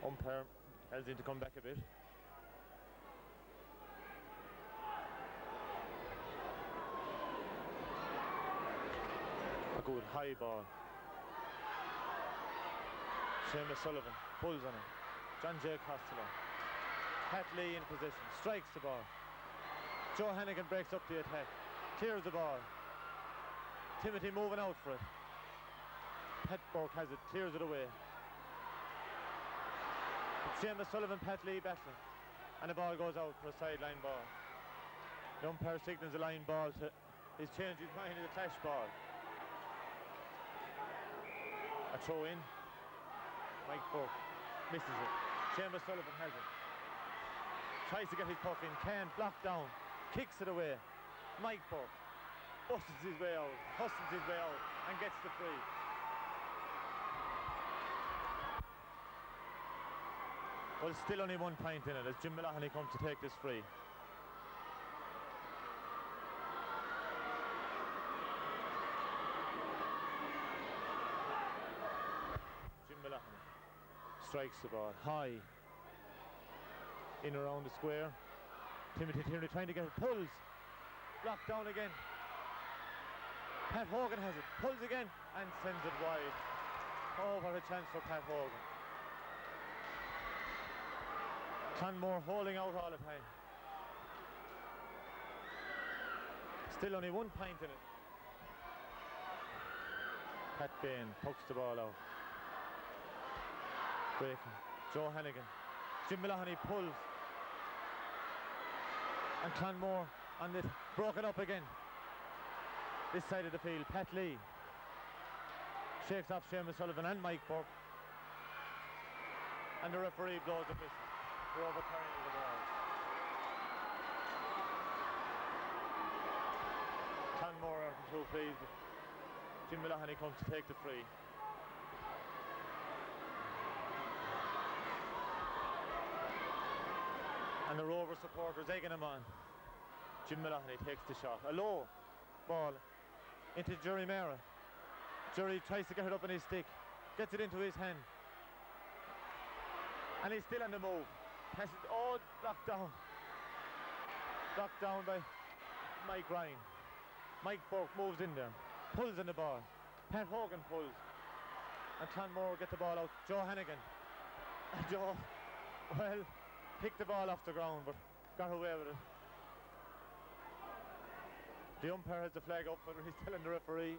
Umpire tells him to come back a bit. A good high ball. Seamus Sullivan pulls on it. John J. Costello. Pat Lee in position, strikes the ball. Joe Hennigan breaks up the attack, clears the ball. Timothy moving out for it. Pat Burke has it, clears it away. Seamus Sullivan, Pat Lee battling, and the ball goes out for a sideline ball. The umpire signals a line ball to his change his mind in the clash ball. A throw in. Mike Burke misses it. Seamus Sullivan has it. Tries to get his puck in, can't, blocked down, kicks it away. Mike Burke busts his way out, hustles his way out, and gets the free. Well, still only 1 point in it as Jim Mulahony comes to take this free. Jim Mulahony strikes the ball high in around the square. Timothy Tierney trying to get it, pulls, blocked down again. Pat Hogan has it, pulls again and sends it wide. Oh, what a chance for Pat Hogan. Clonmore holding out all the time. Still only 1 point in it. Pat Bain pokes the ball out. Breaking. Joe Hannigan. Jim Mulahony pulls. And Clonmore on it, broken up again. This side of the field, Pat Lee shakes off Seamus Sullivan and Mike Burke. And the referee blows the whistle for overturning the ball. Clonmore are too pleased. Jim Mulahony comes to take the free. And the Rover supporters egging him on. Jim Mulahony takes the shot. A low ball into Jerry Mara. Jerry tries to get it up on his stick. Gets it into his hand. And he's still on the move. Passes, oh, blocked down. Blocked down by Mike Ryan. Mike Burke moves in there. Pulls in the ball. Pat Hogan pulls. And Clonmore get the ball out. Joe Hannigan. And Joe, well, picked the ball off the ground but got away with it. The umpire has the flag up but he's telling the referee.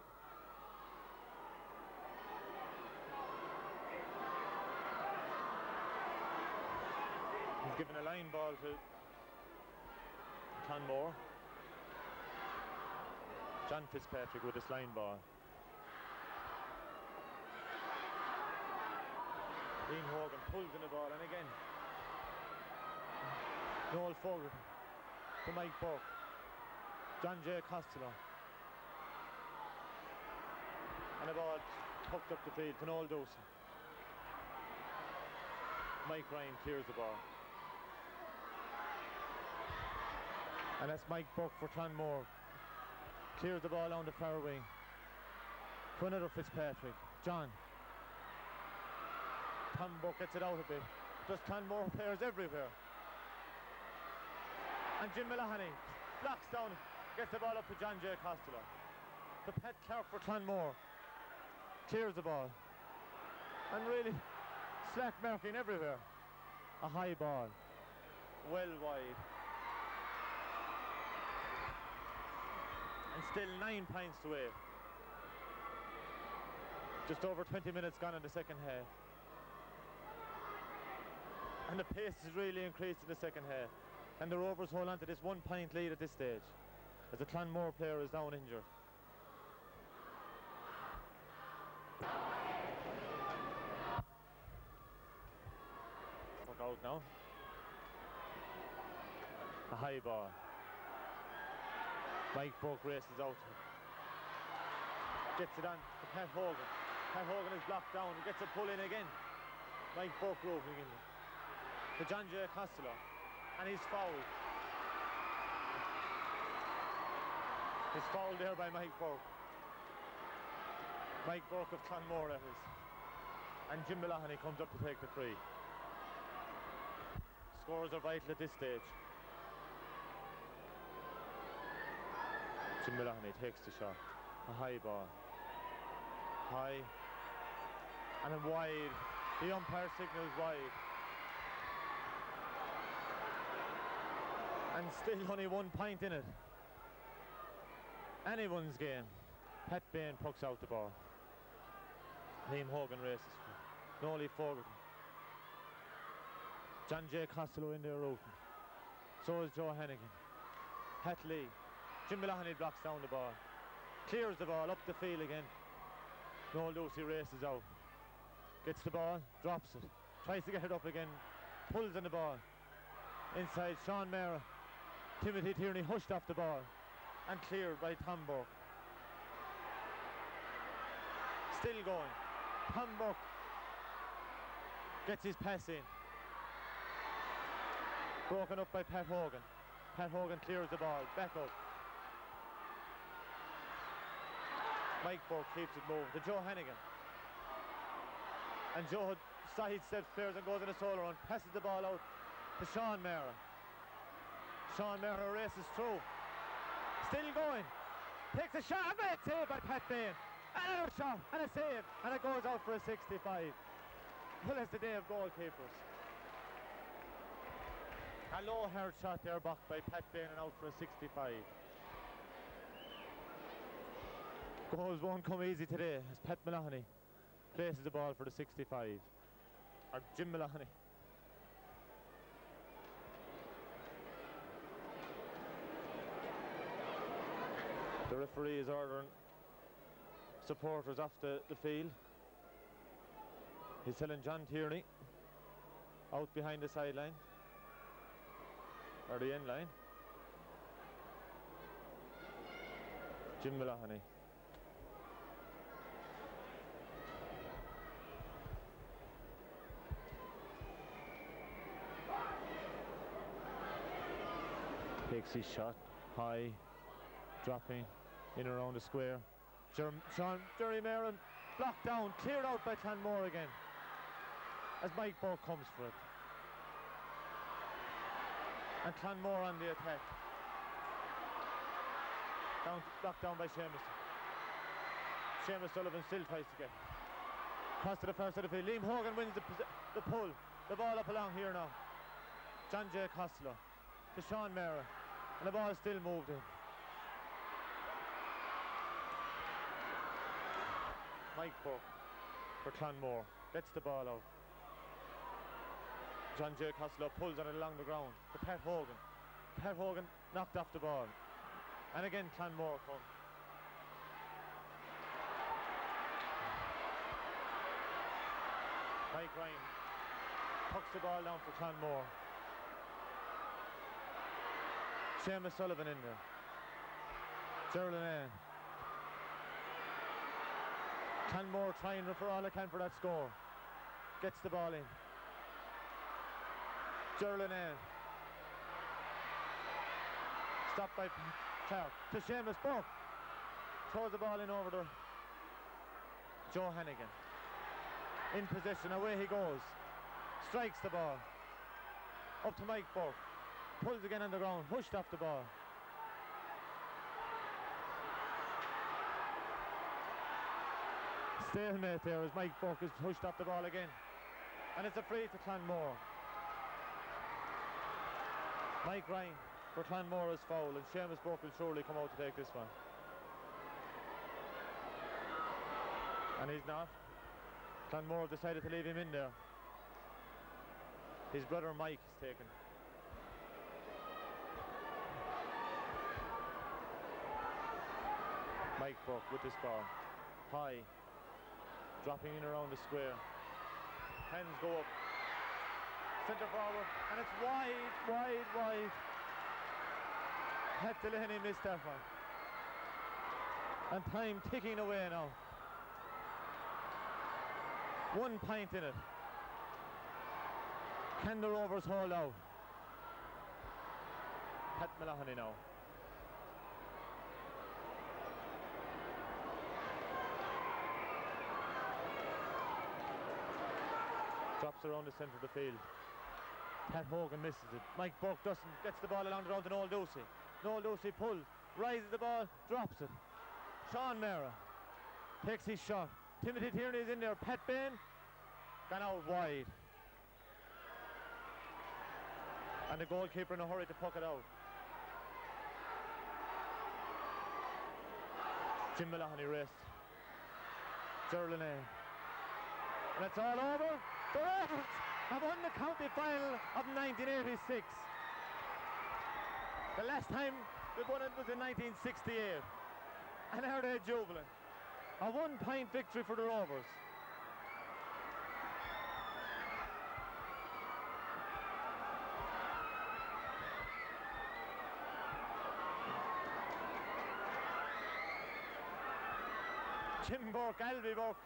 He's given a line ball to Clonmore. John Fitzpatrick with this line ball. Ian Hogan pulls in the ball and again Noel Fogarty to Mike Burke. John J. Costello. And the ball tucked up the field to Noel Dawson. Mike Ryan clears the ball. And that's Mike Burke for Clonmore. Clears the ball down the far wing. For another Fitzpatrick. John. Tom Burke gets it out a bit. Just Clonmore players everywhere. And Jim Mulahony blocks down, gets the ball up to John J. Costello. To Pat Clark for Clonmore. Clears the ball. And really slack marking everywhere. A high ball. Well wide. And still 9 points to 8. Just over 20 minutes gone in the second half. And the pace has really increased in the second half. And the Rovers hold on to this 1 point lead at this stage, as the Clonmore player is down injured. Look out now. A high ball. Mike Burke races out. Gets it on to Pat Hogan. Pat Hogan is blocked down. He gets a pull in again. Mike Burke roving in. To John J. Costello. And he's fouled. He's fouled there by Mike Burke. Mike Burke of Clonmore, that is. And Jim Mulahony comes up to take the free. Scores are vital at this stage. Jim Mulahony takes the shot. A high ball. High. And then wide. The umpire signals wide. And still only 1 point in it. Anyone's game. Pat Bain pokes out the ball. Liam Hogan races for Noel Fogarty. John J. Costello in there rooting. So is Joe Hannigan. Pat Lee. Jim Mulahony blocks down the ball. Clears the ball up the field again. Noel Lucy races out. Gets the ball, drops it. Tries to get it up again. Pulls on the ball. Inside Sean Mara. Timothy Tierney hushed off the ball and cleared by Tom Burke. Still going. Tom Burke gets his pass in. Broken up by Pat Hogan. Pat Hogan clears the ball, back up. Mike Burke keeps it moving to Joe Hannigan. And Joe sidesteps players and goes in a solo run, passes the ball out to Sean Mara. Sean Mara races through. Still going. Takes a shot, a great save by Pat Bain. Another shot and a save, and it goes out for a 65. Well, it's the day of goalkeepers. A low hard shot there blocked by Pat Bain and out for a 65. Goals won't come easy today as Pat Maloney places the ball for the 65. Or Jim Maloney. The referee is ordering supporters off the field. He's telling John Tierney out behind the sideline or the end line. Jim Maloney. Takes his shot high, dropping in around the square. Jerry Maron blocked down, cleared out by Clonmore again as Mike Burke comes for it. And Clonmore on the attack. Blocked down by Seamus. Seamus Sullivan still tries to get cross to the first of the field. Liam Hogan wins the pull. The ball up along here now. John J. Costello to Sean Mara. And the ball is still moved in. Mike Burke for Clonmore gets the ball out. John J. Costello pulls on it along the ground to Pat Hogan. Pat Hogan knocked off the ball. And again Clonmore come. Mike Ryan pucks the ball down for Clonmore. Seamus Sullivan in there. Gerald Ann. Clonmore trying for all they can for that score. Gets the ball in. Gerald Ann. Stopped by Clark. To Seamus Burke. Throws the ball in over to Joe Hannigan. In position, away he goes. Strikes the ball. Up to Mike Burke. Pulls again on the ground, pushed off the ball. Stalemate there as Mike Burke is pushed off the ball again. And it's a free to Clonmore. Mike Ryan for Clonmore is foul, and Seamus Burke will surely come out to take this one. And he's not. Clonmore decided to leave him in there. His brother Mike is taken. Mike Burke with this ball. High. Dropping in around the square. Hands go up. Centre forward. And it's wide. Pat Delaney missed that one. And time ticking away now. 1 point in it. Can the Rovers hold out? Pat Maloney now. Drops around the centre of the field. Pat Hogan misses it. Mike Burke gets the ball along the road to Noel Ducey. Noel Ducey pulls, rises the ball, drops it. Sean Mara takes his shot. Timothy Tierney is in there. Pat Bain gone out wide. And the goalkeeper in a hurry to puck it out. Jim Maloney raced. Gerald Lene. And it's all over. The Rovers have won the county final of 1986. The last time they won it was in 1968. And now they're jubilant. A 1 point victory for the Rovers. Jim Burke, Albie Burke,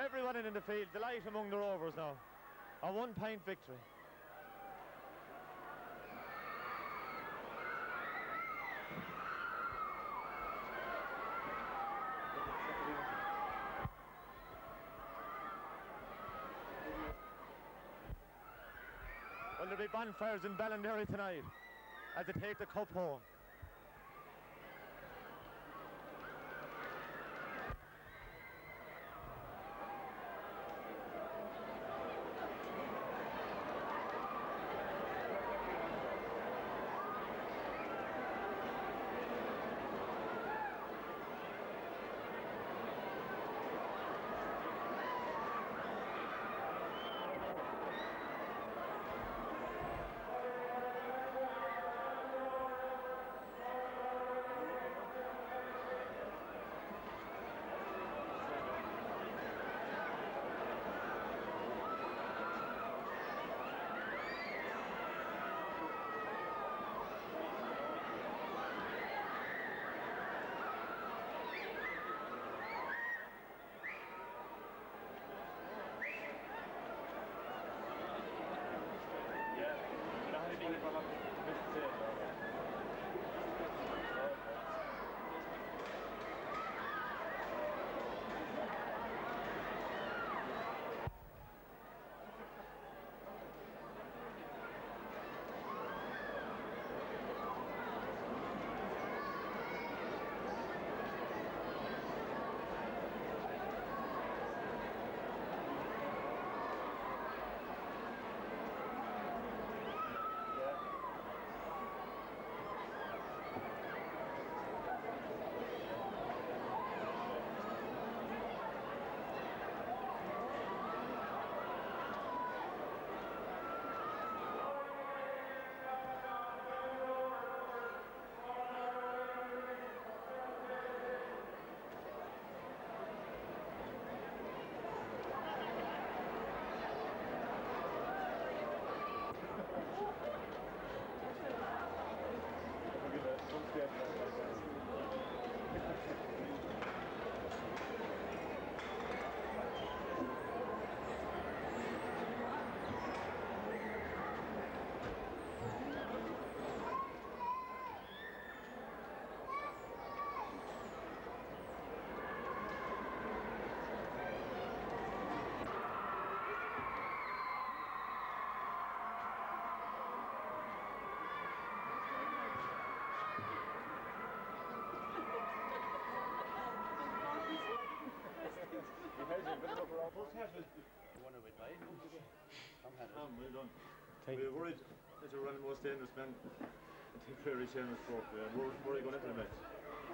everyone in the field, delight among the Rovers now. A 1 point victory. Well, there'll be bonfires in Ballinderry tonight as they take the cup home. Well done. We were worried that you were running most dangerous man. I think very Seamus broke. Were you going into the match?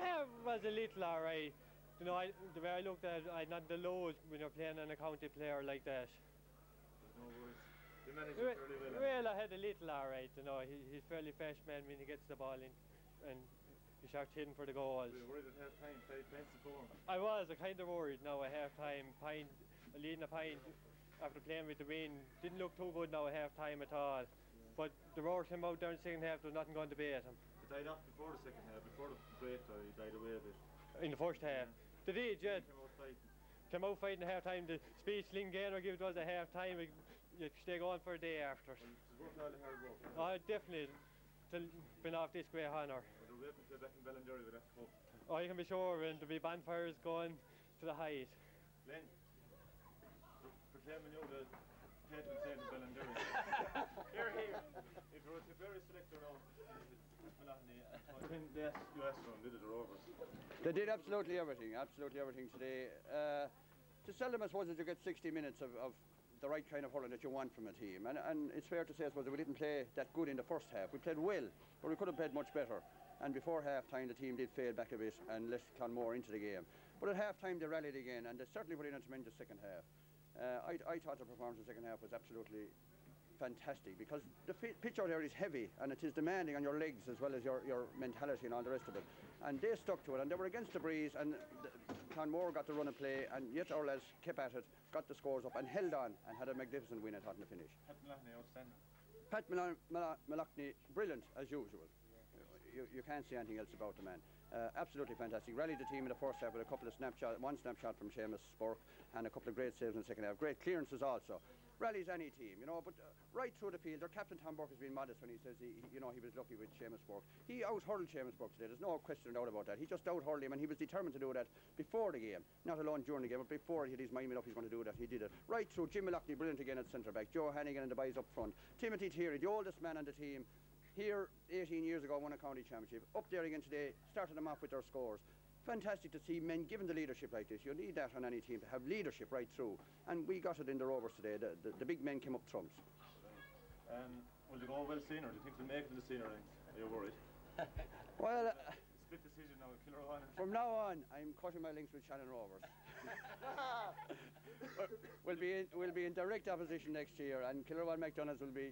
Yeah, it was a little alright. You know, the way I looked at it, I'd not the lows when you're playing an a county player like that. No worries. You managed it fairly well. Well, I had a little alright, you know. He's fairly fresh man when he gets the ball in, and he starts hitting for the goals. Were you worried at half time, 5 points to 4? I was kind of worried now at half time. Leading a pint after playing with the wind didn't look too good now at half time at all. Yeah. But the Roars came out there in the second half, there was nothing going to beat him. They died off before the second half, before the break, he died away a bit. In the first half. Yeah. They did, yeah. Came out fighting at half time. The speech Linganer gave us at half time, you stay going for a day after. It was worth all the hard work. Oh, definitely. Been off this great honour. They're waiting to play back in Ballinderry with that cup. Oh, you can be sure, and there'll be bonfires going to the height. Len, proclaiming you the patron saint of Ballinderry. Here. If you were to very selector now, they asked for them, did it, the Rovers? They did absolutely everything today. To seldom, I suppose, that you get 60 minutes of the right kind of hurling that you want from a team. And it's fair to say, I suppose, that we didn't play that good in the first half. We played well, but we could have played much better. And before half-time, the team did fade back a bit and let Clonmore into the game. But at half-time, they rallied again, and they certainly put in a tremendous second half. I thought the performance in the second half was absolutely fantastic, because the pitch out there is heavy and it is demanding on your legs as well as your mentality and all the rest of it. And they stuck to it, and they were against the breeze, and Clonmore got the run of play, and yet our lads kept at it, got the scores up and held on and had a magnificent win, I thought, in the finish. Pat Maloney, outstanding. Pat Maloney, brilliant as usual. You can't say anything else about the man. Absolutely fantastic. Rallied the team in the first half with a couple of one snapshot from Seamus Burke and a couple of great saves in the second half. Great clearances also. rallies any team, you know. But right through the field, their captain Tom Burke has been modest when he says he was lucky with Seamus Burke. He out-hurled Seamus Burke today. There's no question or doubt about that. He just out-hurled him, and he was determined to do that before the game, not alone during the game, but before he had his mind made up he's going to do that. He did it right through. Jim Malachney, brilliant again at centre back. Joe Hannigan and the boys up front. Timothy Thierry, the oldest man on the team. Here 18 years ago won a county championship. Up there again today, started them off with their scores. Fantastic to see men given the leadership like this. You need that on any team, to have leadership right through. And we got it in the Rovers today. The big men came up trumps. Will they go well senior? Do you think they'll make it in the senior ranks? Are you worried? Well, split decision now with Kilrowan. From now on, I'm cutting my links with Shannon Rovers. we'll be in direct opposition next year, and Kilrowan McDonald's will be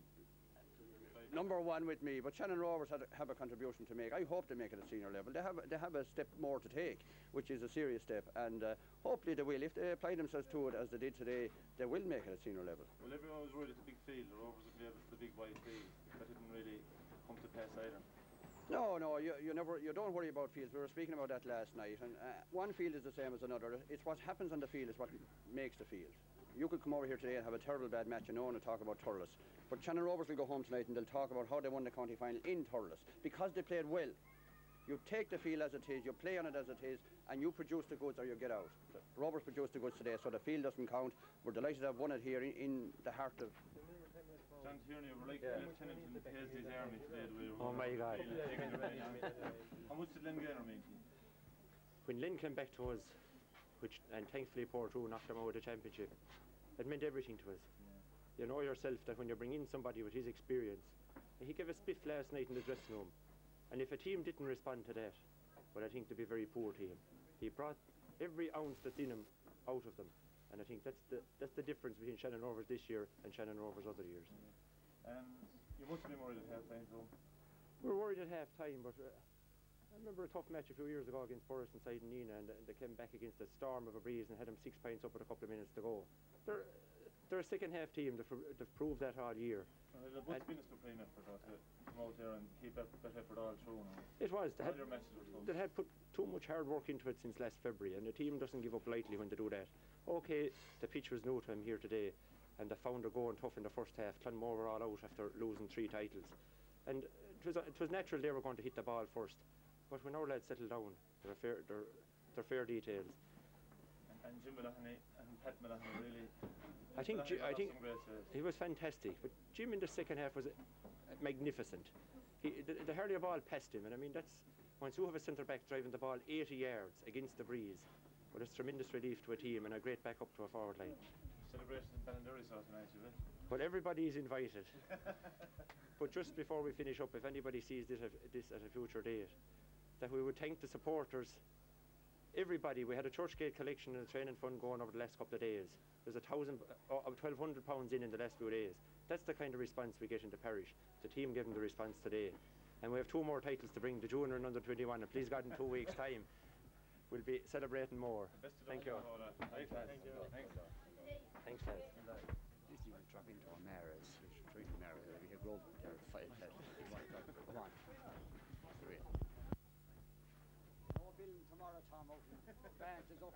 number one with me. But Shannon Rovers have a contribution to make. I hope they make it at senior level. They have a step more to take, which is a serious step, and hopefully they will. If they apply themselves to it as they did today, they will make it at senior level. Well, everyone was worried at the big field. The Rovers would be able to the big wide field. That didn't really come to pass either. No, you don't worry about fields. We were speaking about that last night, and one field is the same as another. It's what happens on the field is what makes the field. You could come over here today and have a terrible bad match and no one will talk about Thurles. But Shannon Rovers will go home tonight and they'll talk about how they won the county final in Thurles because they played well. You take the field as it is, you play on it as it is, and you produce the goods or you get out. The Rovers produced the goods today, so the field doesn't count. We're delighted to have won it here in the heart of... John Tierney, we're like Lieutenant in Paisley's army today. Oh my God. How much did Lynn Gaynor mean to you? When Lynn came back to us, and thankfully Portrue knocked them out of the championship, it meant everything to us. Yeah. You know yourself that when you bring in somebody with his experience, he gave a spiff last night in the dressing room, and if a team didn't respond to that, well, I think they'd be very poor team. He brought every ounce that's in him out of them, and I think that's the difference between Shannon Rovers this year and Shannon Rovers other years. You must have been worried at half-time, though. We were worried at half-time, but I remember a tough match a few years ago against Borris and Nina, and they came back against a storm of a breeze and had them 6 points up with a couple of minutes to go. They're a second-half team. They've proved that all year. What's been a supreme effort to come out there and keep that effort all through now? It was. All your matches were tough. They had put too much hard work into it since last February, and the team doesn't give up lightly when they do that. Okay, the pitch was new to him here today, and they found her going tough in the first half. Clonmore were all out after losing 3 titles. And it was natural they were going to hit the ball first. But when our lads settle down, they're fair details. And Jim Malachney and Pat Malachney really... I think he was fantastic. But Jim in the second half was magnificent. The hurley ball passed him, and I mean once you have a centre back driving the ball 80 yards against the breeze, well, it's tremendous relief to a team and a great backup to a forward line. Celebrations in Ballinderry tonight, you will? Well, everybody is invited. But just before we finish up, if anybody sees this at a future date, that we would thank the supporters, everybody. We had a Churchgate collection and a training fund going over the last couple of days. There's £1,200 in the last few days. That's the kind of response we get in the parish. The team gave them the response today. And we have 2 more titles to bring, the junior and under 21, and please God in 2 weeks' time we'll be celebrating more. Thank you. Thanks, lads. Thanks, lads. This you would drop into a mare, it's straight to mare, we have rolled there, fight, come on. No bill tomorrow, Tom, Banks is up.